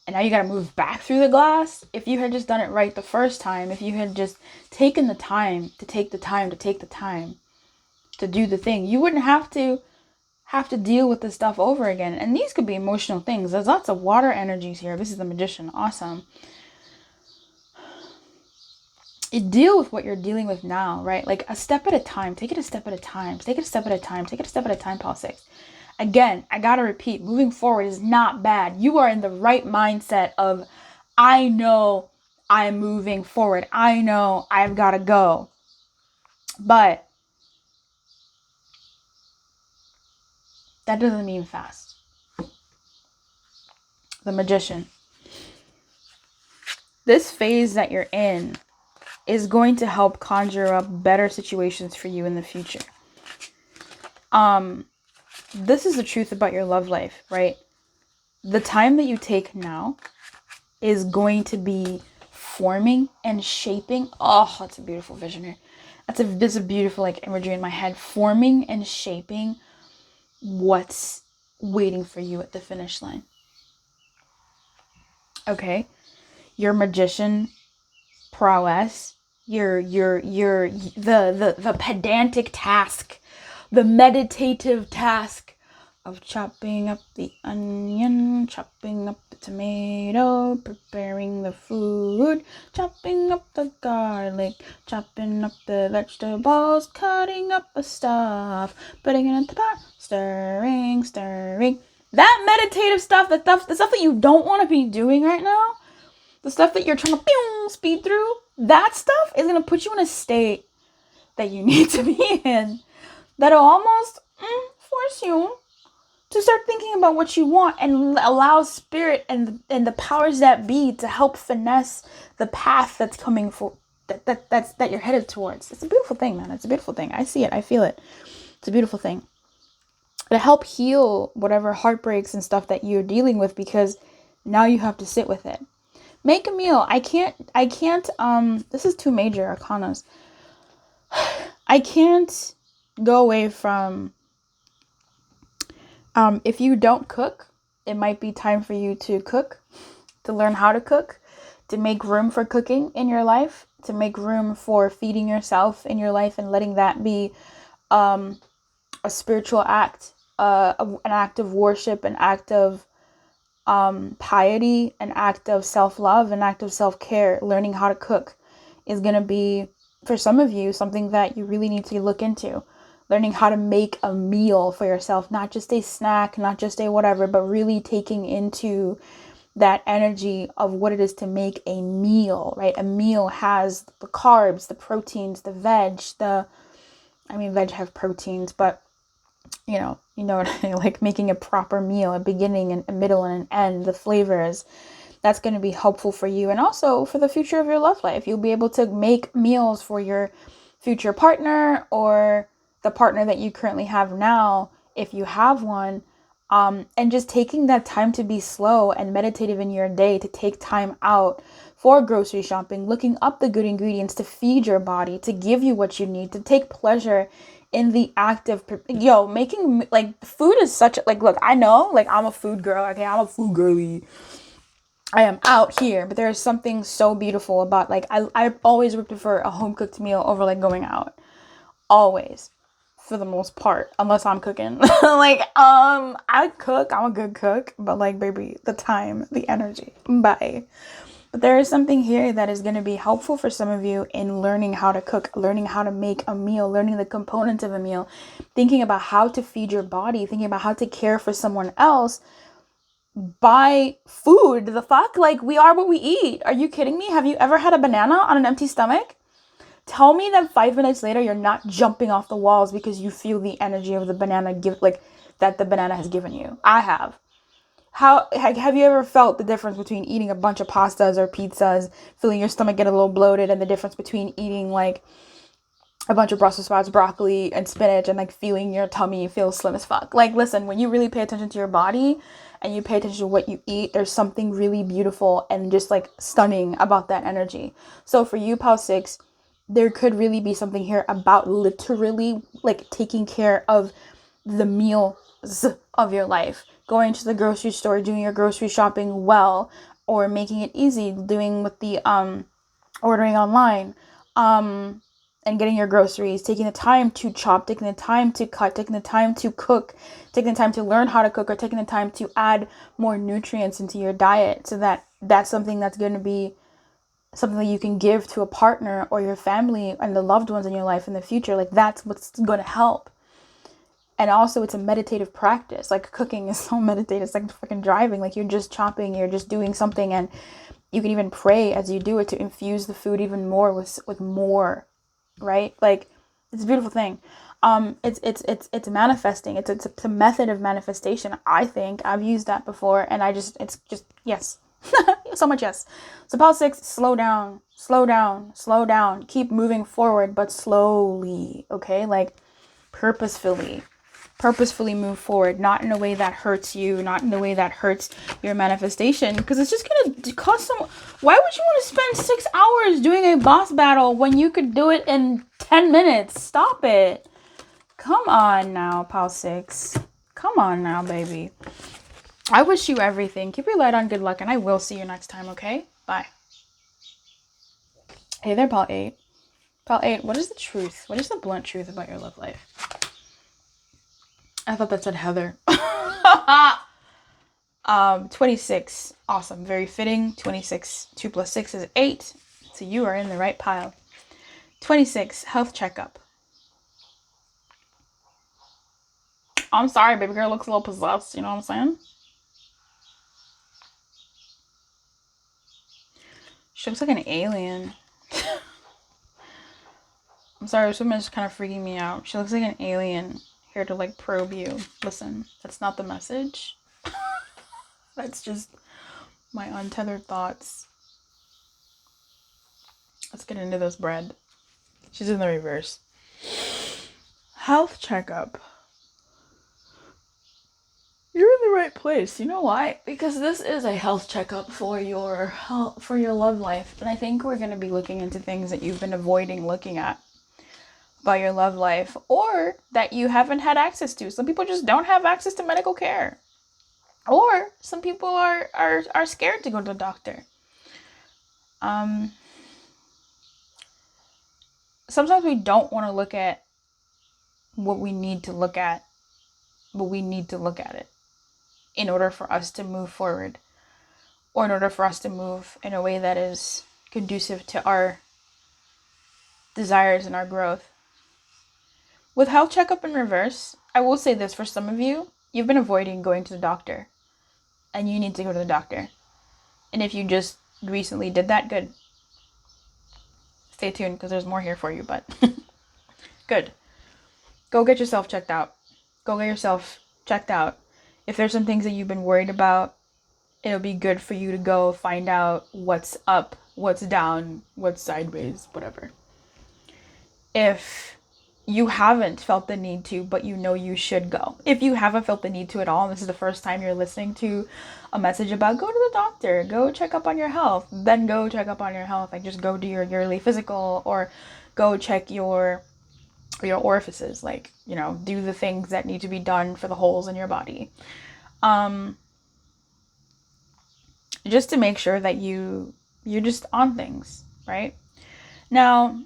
and now you got to move back through the glass. If you had just done it right the first time, if you had just taken the time to take the time to do the thing, you wouldn't have to deal with this stuff over again. And these could be emotional things. There's lots of water energies here. This is the Magician. Awesome. You deal with what you're dealing with now, right? Like a step at a time. Take it a step at a time. Take it a step at a time. Take it a step at a time, politics. Again, I gotta repeat, moving forward is not bad. You are in the right mindset of, I know I'm moving forward. I know I've gotta go. But that doesn't mean fast. The Magician. This phase that you're in is going to help conjure up better situations for you in the future. This is the truth about your love life, right? The time that you take now is going to be forming and shaping. Oh, that's a beautiful vision here. There's a beautiful imagery in my head. Forming and shaping what's waiting for you at the finish line. Okay? Your magician prowess, the pedantic task, the meditative task of chopping up the onion, chopping up the tomato, preparing the food, chopping up the garlic, chopping up the vegetables, cutting up the stuff, putting it in the pot, stirring. That meditative stuff, the stuff that you don't want to be doing right now, the stuff that you're trying to speed through, that stuff is going to put you in a state that you need to be in. That'll almost force you to start thinking about what you want and allow spirit and the powers that be to help finesse the path that's coming for that you're headed towards. It's a beautiful thing, man. It's a beautiful thing. I see it. I feel it. It's a beautiful thing. To help heal whatever heartbreaks and stuff that you're dealing with, because now you have to sit with it. Make a meal. I can't, this is 2 major arcanas. I can't go away from, if you don't cook, it might be time for you to cook, to learn how to cook, to make room for cooking in your life, to make room for feeding yourself in your life and letting that be a spiritual act, an act of worship, an act of piety, an act of self-love, an act of self-care. Learning how to cook is going to be, for some of you, something that you really need to look into. Learning how to make a meal for yourself, not just a snack, not just a whatever, but really taking into that energy of what it is to make a meal, right? A meal has the carbs, the proteins, the veg, veg have proteins, but you know what I mean? Like making a proper meal, a beginning and a middle and an end, the flavors, that's going to be helpful for you. And also for the future of your love life, you'll be able to make meals for your future partner or the partner that you currently have now, if you have one, and just taking that time to be slow and meditative in your day, to take time out for grocery shopping, looking up the good ingredients to feed your body, to give you what you need, to take pleasure in the act of, making, like, food is such a, like, look, I know, like, I'm a food girl. Okay, I'm a food girly. I am out here, but there's something so beautiful about, like, I always would prefer a home cooked meal over, like, going out. Always, for the most part, unless I'm cooking. Like, I cook. I'm a good cook, but, like, baby, the time, the energy, bye. But there is something here that is going to be helpful for some of you in learning how to cook, learning how to make a meal, learning the components of a meal, thinking about how to feed your body, thinking about how to care for someone else by food. The fuck? Like, we are what we eat. Are you kidding me? Have you ever had a banana on an empty stomach? Tell me that 5 minutes later you're not jumping off the walls because you feel the energy of the banana that the banana has given you. I have. How have you ever felt the difference between eating a bunch of pastas or pizzas, feeling your stomach get a little bloated, and the difference between eating, like, a bunch of Brussels sprouts, broccoli, and spinach, and, like, feeling your tummy feel slim as fuck? Like, listen, when you really pay attention to your body and you pay attention to what you eat, there's something really beautiful and just, like, stunning about that energy. So for you, Pal 6, there could really be something here about literally, like, taking care of the meals of your life. Going to the grocery store, doing your grocery shopping well, or making it easy, doing with the ordering online, and getting your groceries, taking the time to chop, taking the time to cut, taking the time to cook, taking the time to learn how to cook, or taking the time to add more nutrients into your diet, so that that's something that's going to be something that you can give to a partner or your family and the loved ones in your life in the future. Like, that's what's going to help. And also, it's a meditative practice. Like, cooking is so meditative. It's like freaking driving. Like, you're just chopping, you're just doing something, and you can even pray as you do it to infuse the food even more with more, right? Like, it's a beautiful thing. It's manifesting. It's a method of manifestation. I think I've used that before, and it's just yes, so much yes. So Pal 6, slow down, slow down, slow down. Keep moving forward, but slowly. Okay, like, purposefully move forward, not in a way that hurts you, not in a way that hurts your manifestation, because it's just gonna cost some. Why would you want to spend 6 hours doing a boss battle when you could do it in 10 minutes? Stop it. Come on now, Pal 6. Come on now, baby. I wish you everything. Keep your light on, good luck, and I will see you next time, okay? Bye. Hey there, Pal 8. Pal 8, what is the truth? What is the blunt truth about your love life? I thought that said Heather. 26. Awesome. Very fitting. 26. 2 plus 6 is 8. So you are in the right pile. 26. Health checkup. I'm sorry, baby girl looks a little possessed. You know what I'm saying? She looks like an alien. I'm sorry, this woman is kind of freaking me out. She looks like an alien here to, like, probe you. Listen, that's not the message. That's just my untethered thoughts. Let's get into this bread. She's in the reverse. Health checkup. You're in the right place. You know why? Because this is a health checkup for your love life. And I think we're going to be looking into things that you've been avoiding looking at about your love life, or that you haven't had access to. Some people just don't have access to medical care. Or some people are scared to go to the doctor. Sometimes we don't want to look at what we need to look at, but we need to look at it in order for us to move forward, or in order for us to move in a way that is conducive to our desires and our growth. With health checkup in reverse, I will say this: for some of you, you've been avoiding going to the doctor, and you need to go to the doctor. And if you just recently did that, good. Stay tuned, because there's more here for you, but good. Go get yourself checked out. Go get yourself checked out. If there's some things that you've been worried about, it'll be good for you to go find out what's up, what's down, what's sideways, whatever. If you haven't felt the need to, but you know you should go. If you haven't felt the need to at all, and this is the first time you're listening to a message about go to the doctor, go check up on your health, then go check up on your health. Like, just go do your yearly physical, or go check your your orifices, like, do the things that need to be done for the holes in your body. Just to make sure that you're just on things, right? Now,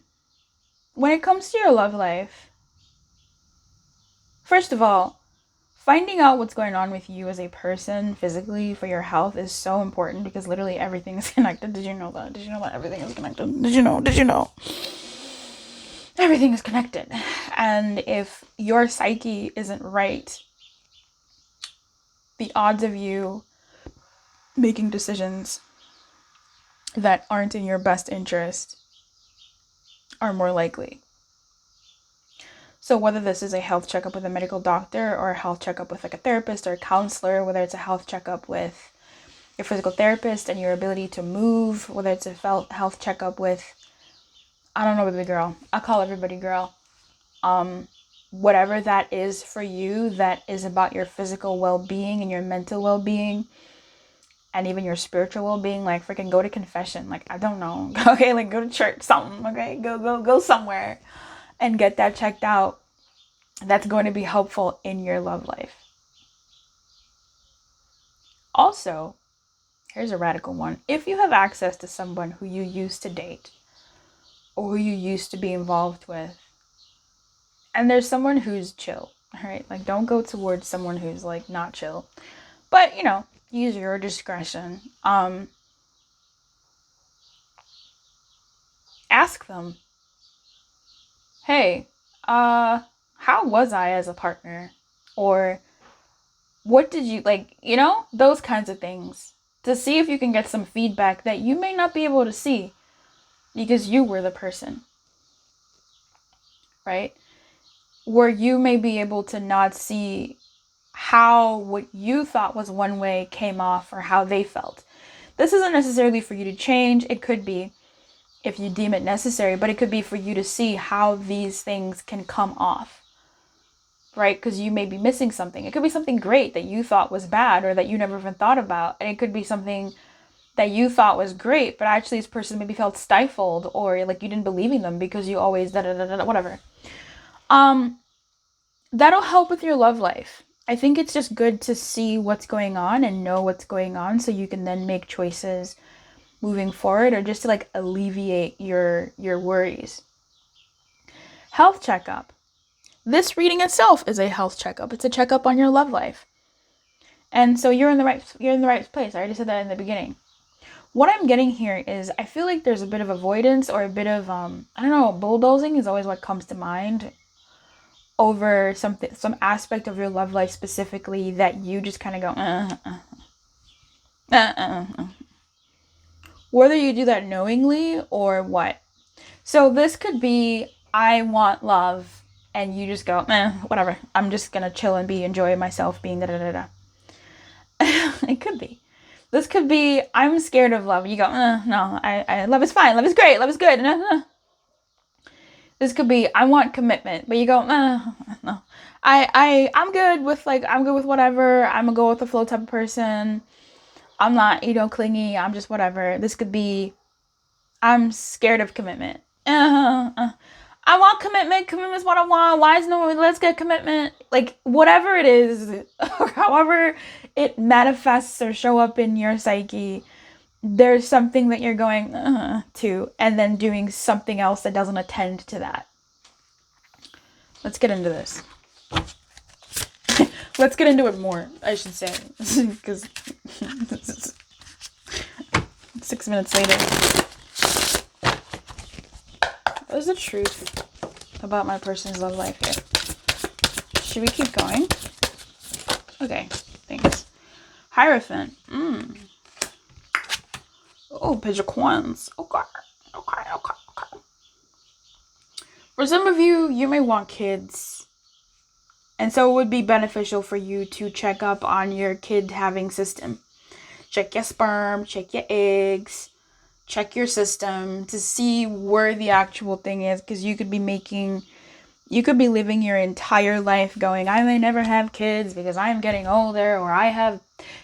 when it comes to your love life, first of all, finding out what's going on with you as a person physically for your health is so important, because literally everything is connected. Did you know that? Did you know that everything is connected? Did you know? Everything is connected. And if your psyche isn't right, the odds of you making decisions that aren't in your best interest are more likely. So whether this is a health checkup with a medical doctor, or a health checkup with like a therapist or a counselor, whether it's a health checkup with your physical therapist and your ability to move, whether it's a health checkup with, I don't know, baby girl, I call everybody girl, whatever that is for you, that is about your physical well-being and your mental well-being and even your spiritual well-being, like freaking go to confession, like, I don't know, okay, like go to church, something, okay, go somewhere and get that checked out. That's going to be helpful in your love life. Also, here's a radical one. If you have access to someone who you used to date or who you used to be involved with, and there's someone who's chill, all right? Like, don't go towards someone who's like not chill, but use your discretion. Ask them, hey, how was I as a partner? Or what did you like, those kinds of things, to see if you can get some feedback that you may not be able to see because you were the person, right? Where you may be able to not see how what you thought was one way came off, or how they felt. This isn't necessarily for you to change. It could be, if you deem it necessary, but it could be for you to see how these things can come off, right? Because you may be missing something. It could be something great that you thought was bad, or that you never even thought about. And it could be something that you thought was great, but actually this person maybe felt stifled, or like you didn't believe in them because you always whatever. That'll help with your love life. I think it's just good to see what's going on and know what's going on, so you can then make choices moving forward, or just to like alleviate your worries. Health checkup. This reading itself is a health checkup. It's a checkup on your love life. And so you're in the right place. I already said that in the beginning. What I'm getting here is, I feel like there's a bit of avoidance, or a bit of I don't know, bulldozing is always what comes to mind, over some aspect of your love life specifically, that you just kind of go whether you do that knowingly or what. So this could be, I want love, and you just go, whatever, I'm just gonna chill and enjoy myself being da-da-da-da. It could be. This could be, I'm scared of love. You go, no, I love is fine, love is great, love is good. This could be, I want commitment, but you go, no. I'm good with whatever. I'm a go with the flow type of person. I'm not, clingy. I'm just whatever. This could be, I'm scared of commitment. I want commitment. Commitment's what I want. Why is no one? Let's get commitment. Like, whatever it is, or however it manifests or show up in your psyche, there's something that you're going to, and then doing something else that doesn't attend to that. Let's get into this. Let's get into it more, I should say, because 6 minutes later. What is the truth about my person's love life here? Should we keep going? Okay, thanks. Hierophant. Oh, Page of Coins. Okay. For some of you, you may want kids. And so it would be beneficial for you to check up on your kid having system. Check your sperm, check your eggs, check your system to see where the actual thing is. Because you could be living your entire life going, I may never have kids because I'm getting older, or I have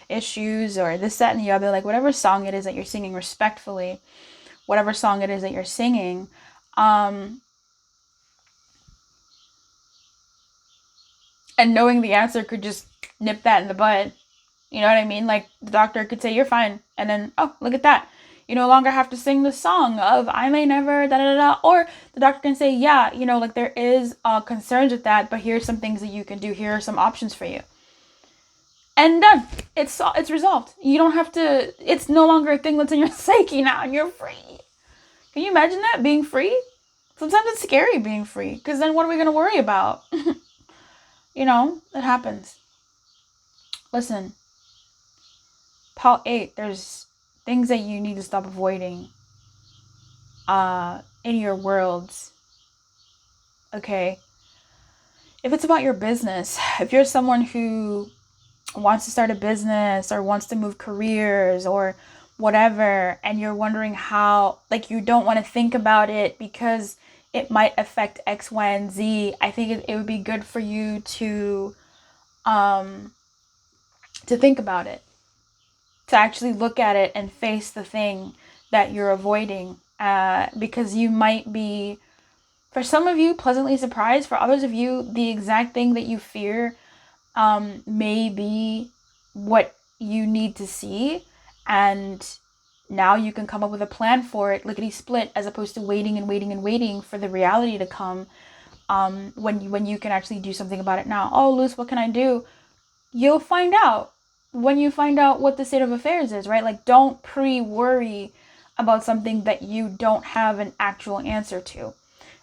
issues, or this, that, and the other. Like, whatever song it is that you're singing, respectfully, whatever song it is that you're singing, And knowing the answer could just nip that in the bud. You know what I mean? Like, the doctor could say, you're fine. And then, oh, look at that. You no longer have to sing the song of, I may never, da da da. Or the doctor can say, yeah, you know, like, there is concerns with that, but here's some things that you can do. Here are some options for you. And done. It's resolved. You don't have to, it's no longer a thing that's in your psyche now, and you're free. Can you imagine that? Being free? Sometimes it's scary being free, because then what are we going to worry about? You know, it happens. Listen, Paul 8, there's things that you need to stop avoiding in your worlds. Okay? If it's about your business, if you're someone who wants to start a business or wants to move careers or whatever, and you're wondering how, like, you don't want to think about it because it might affect X, Y, and Z, I think it would be good for you to think about it, to actually look at it and face the thing that you're avoiding, because you might be, for some of you, pleasantly surprised. For others of you, the exact thing that you fear may be what you need to see, and now you can come up with a plan for it, lickety split, as opposed to waiting and waiting and waiting for the reality to come, when you can actually do something about it now. Oh, Luz, what can I do? You'll find out when you find out what the state of affairs is, right? Like, don't pre-worry about something that you don't have an actual answer to.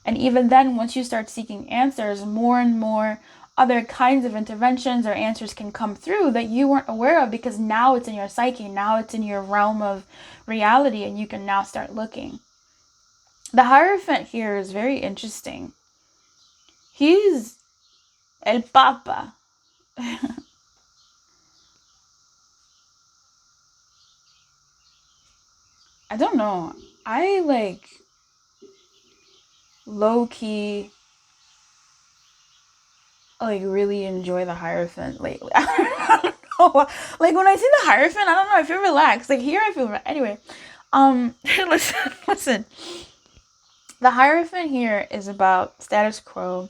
And even then, once you start seeking answers, more and more other kinds of interventions or answers can come through that you weren't aware of, because now it's in your psyche, now it's in your realm of reality, and you can now start looking. The Hierophant here is very interesting. He's El Papa. I don't know. I like low-key like really enjoy the Hierophant lately. I don't know. Like, when I see the Hierophant, I don't know, I feel relaxed. Like, here I feel anyway. Listen. The Hierophant here is about status quo.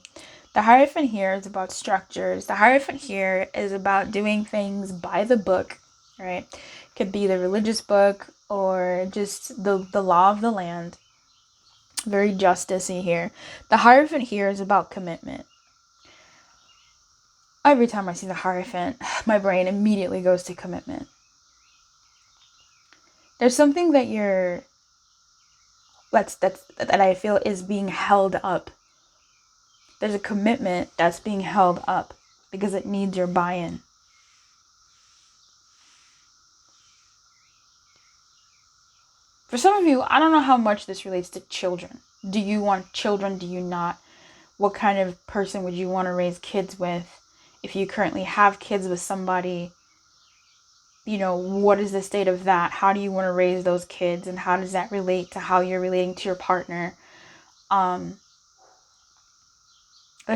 The Hierophant here is about structures. The Hierophant here is about doing things by the book, right? Could be the religious book or just the law of the land. Very justice-y here. The Hierophant here is about commitment. Every time I see the Hierophant, my brain immediately goes to commitment. There's something that that I feel is being held up. There's a commitment that's being held up because it needs your buy-in. For some of you, I don't know how much this relates to children. Do you want children? Do you not? What kind of person would you want to raise kids with? If you currently have kids with somebody, you know, what is the state of that? How do you want to raise those kids? And how does that relate to how you're relating to your partner? There's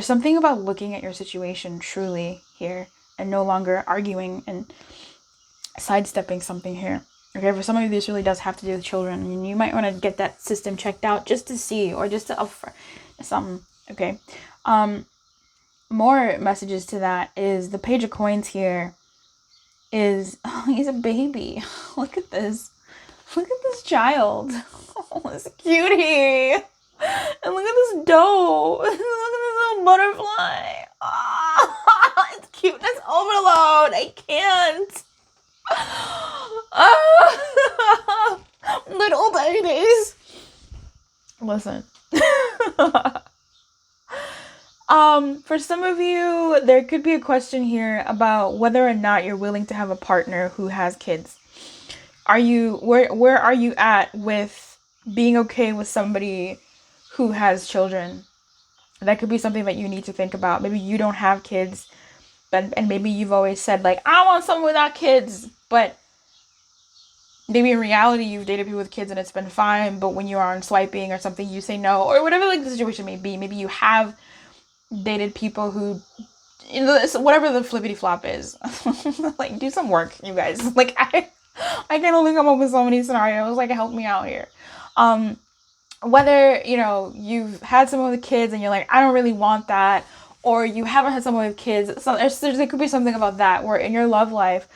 something about looking at your situation truly here and no longer arguing and sidestepping something here. Okay, for some of you, this really does have to do with children. And you might want to get that system checked out just to see, or just to something. Okay. More messages to that is the Page of Coins here is, oh, he's a baby. Look at this. Look at this child. Oh, this cutie. And look at this doe. Look at this little butterfly. Oh, it's cuteness overload. I can't. Oh, little babies. Listen. For some of you, there could be a question here about whether or not you're willing to have a partner who has kids. Where are you at with being okay with somebody who has children? That could be something that you need to think about. Maybe you don't have kids, and maybe you've always said, like, I want someone without kids, but maybe in reality you've dated people with kids and it's been fine, but when you are on swiping or something, you say no, or whatever, like, the situation may be. Maybe you have dated people who, you know, whatever the flippity flop is. Like, do some work, you guys. Like, I can only come up with so many scenarios. Like, help me out here. Whether, you know, you've had someone with kids and you're like, I don't really want that, or you haven't had someone with kids. So there could be something about that, where in your love life,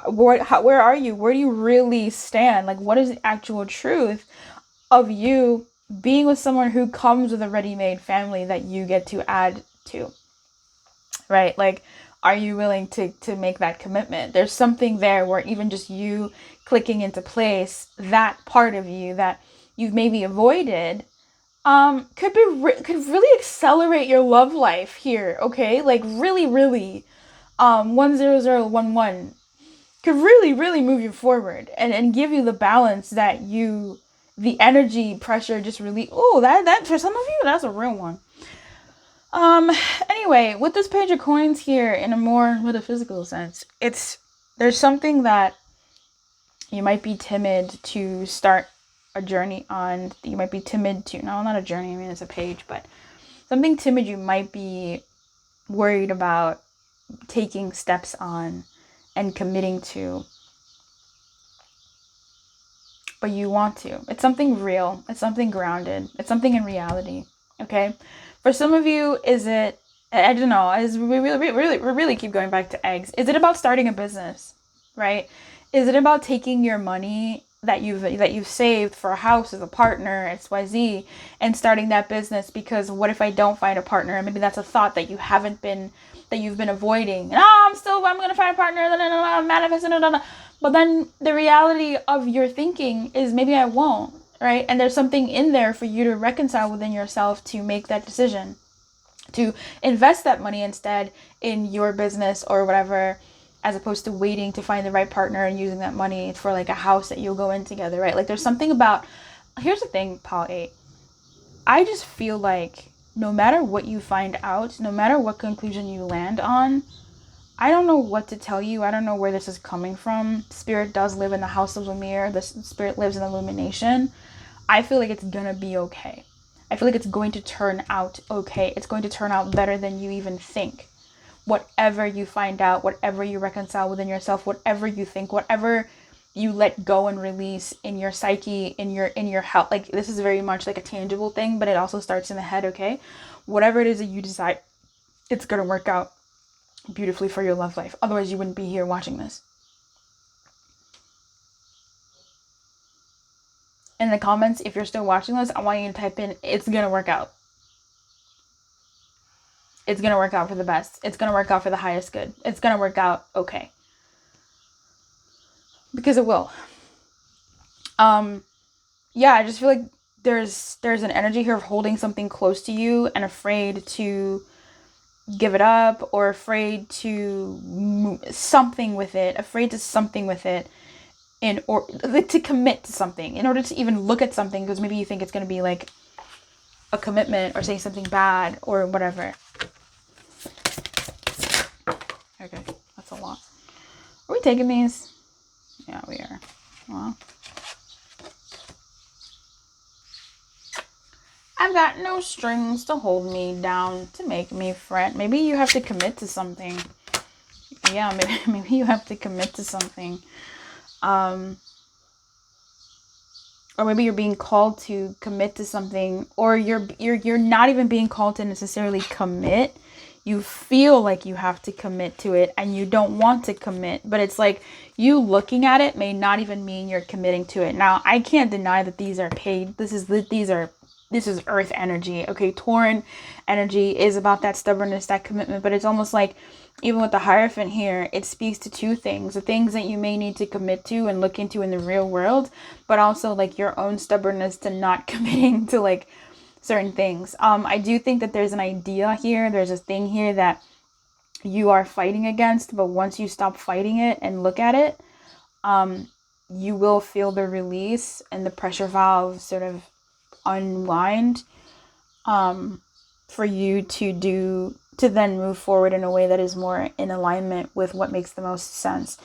where are you? Where do you really stand? Like, what is the actual truth of you being with someone who comes with a ready-made family that you get to add to, right? Like, are you willing to make that commitment? There's something there where even just you clicking into place, that part of you that you've maybe avoided, could really accelerate your love life here, okay? Like, really, 10011 could really move you forward and give you the balance that the energy pressure just really, oh, that for some of you, that's a real one. Anyway, with this page of coins here, in a more metaphysical sense, there's something that you might be timid to start a journey on. You might be timid to, no, not a journey, I mean, it's a page, but something timid you might be worried about taking steps on and committing to, but you want to. It's something real. It's something grounded. It's something in reality. Okay. For some of you, is it? I don't know. As we really keep going back to eggs. Is it about starting a business, right? Is it about taking your money that you've saved for a house as a partner, XYZ, and starting that business? Because what if I don't find a partner? And maybe that's a thought that you've been avoiding. And, I'm gonna find a partner. I'm manifesting. But then the reality of your thinking is, maybe I won't, right? And there's something in there for you to reconcile within yourself to make that decision, to invest that money instead in your business or whatever, as opposed to waiting to find the right partner and using that money for like a house that you'll go in together, right? Like, there's something about, here's the thing, Paul 8. I just feel like no matter what you find out, no matter what conclusion you land on, I don't know what to tell you. I don't know where this is coming from. Spirit does live in the house of Lumiere. The spirit lives in illumination. I feel like it's gonna be okay. I feel like it's going to turn out okay. It's going to turn out better than you even think. Whatever you find out, whatever you reconcile within yourself, whatever you think, whatever you let go and release in your psyche, in your health. Like, this is very much like a tangible thing, but it also starts in the head, okay? Whatever it is that you decide, it's gonna work out beautifully for your love life. Otherwise, you wouldn't be here watching this. In the comments, if you're still watching this, I want you to type in, it's gonna work out. It's gonna work out for the best. It's gonna work out for the highest good. It's gonna work out okay. Because it will. Yeah, I just feel like there's an energy here of holding something close to you and afraid to give it up, or afraid to something with it, to commit to something, in order to even look at something, because maybe you think it's going to be like a commitment or say something bad or whatever. Okay, that's a lot. Are we taking these? Yeah, we are. Well, I've got no strings to hold me down, to make me fret. Maybe you have to commit to something. Yeah, maybe you have to commit to something. Or maybe you're being called to commit to something, or you're not even being called to necessarily commit. You feel like you have to commit to it and you don't want to commit, but it's like you looking at it may not even mean you're committing to it. Now, I can't deny that these are paid. This is earth energy. Okay, Tauran energy is about that stubbornness, that commitment, but it's almost like, even with the Hierophant here, it speaks to two things: the things that you may need to commit to and look into in the real world, but also like your own stubbornness to not committing to like certain things. I do think that there's an idea here, there's a thing here that you are fighting against, but once you stop fighting it and look at it, you will feel the release and the pressure valve sort of unwind, for you to then move forward in a way that is more in alignment with what makes the most sense.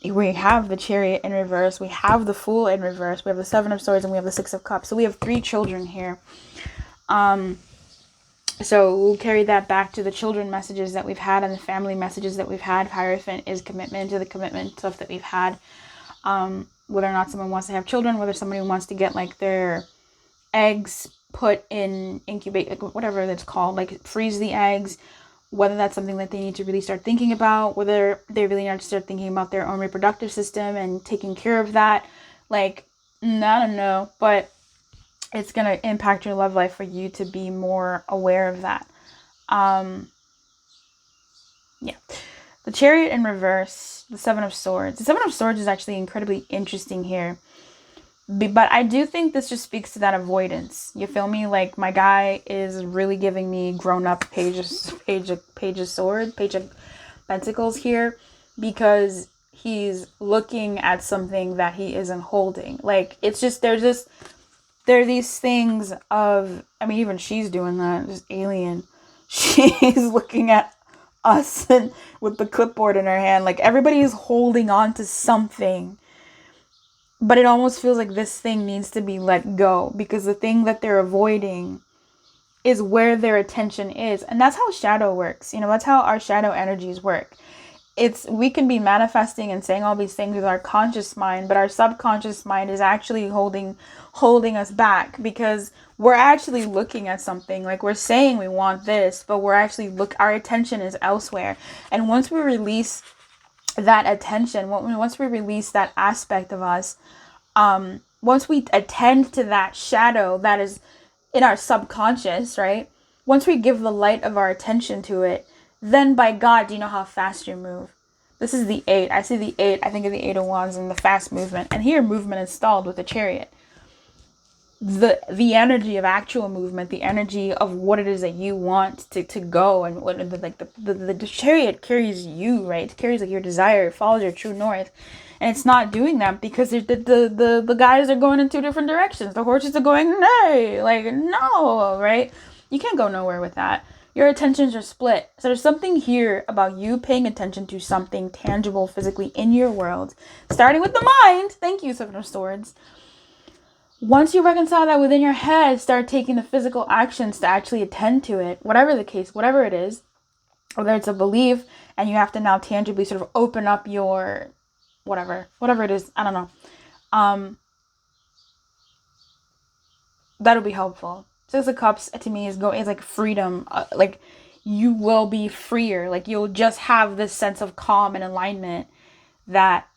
We have the Chariot in reverse, we have the Fool in reverse, we have the Seven of Swords, and we have the Six of Cups. So we have 3 children here. So we'll carry that back to the children messages that we've had and the family messages that we've had. Hierophant is commitment to the commitment stuff that we've had. Whether or not someone wants to have children, whether somebody wants to get like their eggs put in incubate, like whatever that's called, like freeze the eggs, whether that's something that they need to really start thinking about, whether they really need to start thinking about their own reproductive system and taking care of that. Like, I don't know, but it's going to impact your love life for you to be more aware of that. Yeah. The Chariot in reverse, the Seven of Swords. The Seven of Swords is actually incredibly interesting here. But I do think this just speaks to that avoidance. You feel me? Like, my guy is really giving me grown-up page of swords, page of pentacles here, because he's looking at something that he isn't holding. Like, it's just, there are these things of, I mean, even she's doing that, just alien. She's looking at us and with the clipboard in her hand. Like, everybody is holding on to something. But it almost feels like this thing needs to be let go, because the thing that they're avoiding is where their attention is. And that's how shadow works. You know, that's how our shadow energies work. We can be manifesting and saying all these things with our conscious mind, but our subconscious mind is actually holding us back, because we're actually looking at something. Like, we're saying we want this, but we're actually our attention is elsewhere. And once we release that attention, once we release that aspect of us, once we attend to that shadow that is in our subconscious, right? Once we give the light of our attention to it, then by God, do you know how fast you move? This is the 8. I see the 8. I think of the 8 of Wands and the fast movement. And here, movement is stalled with the Chariot. The energy of actual movement, the energy of what it is that you want to go, and what the Chariot carries you, right? It carries like your desire, it follows your true north, and it's not doing that because the guys are going in two different directions. The horses are going nay, like no, right? You can't go nowhere with that. Your attentions are split. So there's something here about you paying attention to something tangible physically in your world, starting with the mind. Thank you, Seven of Swords. Once you reconcile that within your head, start taking the physical actions to actually attend to it, whatever the case, whatever it is, whether it's a belief and you have to now tangibly sort of open up your whatever it is, I don't know. That'll be helpful. Six of Cups to me is like freedom. Like, you will be freer. Like, you'll just have this sense of calm and alignment that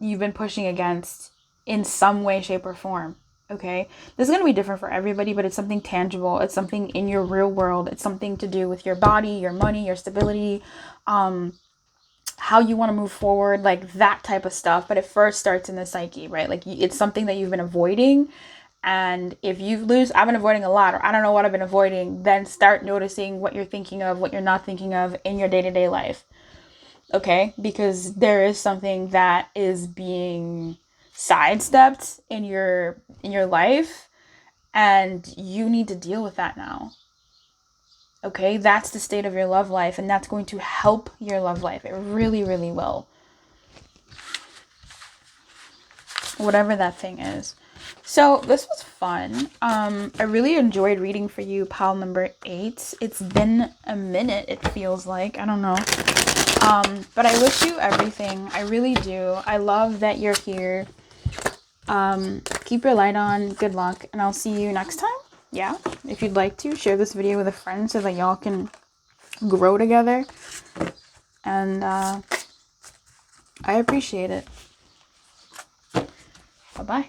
you've been pushing against in some way, shape, or form. Okay, this is going to be different for everybody, but it's something tangible. It's something in your real world. It's something to do with your body, your money, your stability, how you want to move forward, like that type of stuff. But it first starts in the psyche, right? Like, it's something that you've been avoiding. And if I've been avoiding a lot, or I don't know what I've been avoiding, then start noticing what you're thinking of, what you're not thinking of in your day-to-day life. Okay, because there is something that is being sidestepped in your life, and you need to deal with that now. Okay, that's the state of your love life, and that's going to help your love life. It really, really will. Whatever that thing is. So this was fun. I really enjoyed reading for you, pile number 8. It's been a minute, it feels like. I don't know. But I wish you everything. I really do. I love that you're here. Keep your light on. Good luck. And I'll see you next time. Yeah. If you'd like to, share this video with a friend so that y'all can grow together. And I appreciate it. Bye-bye.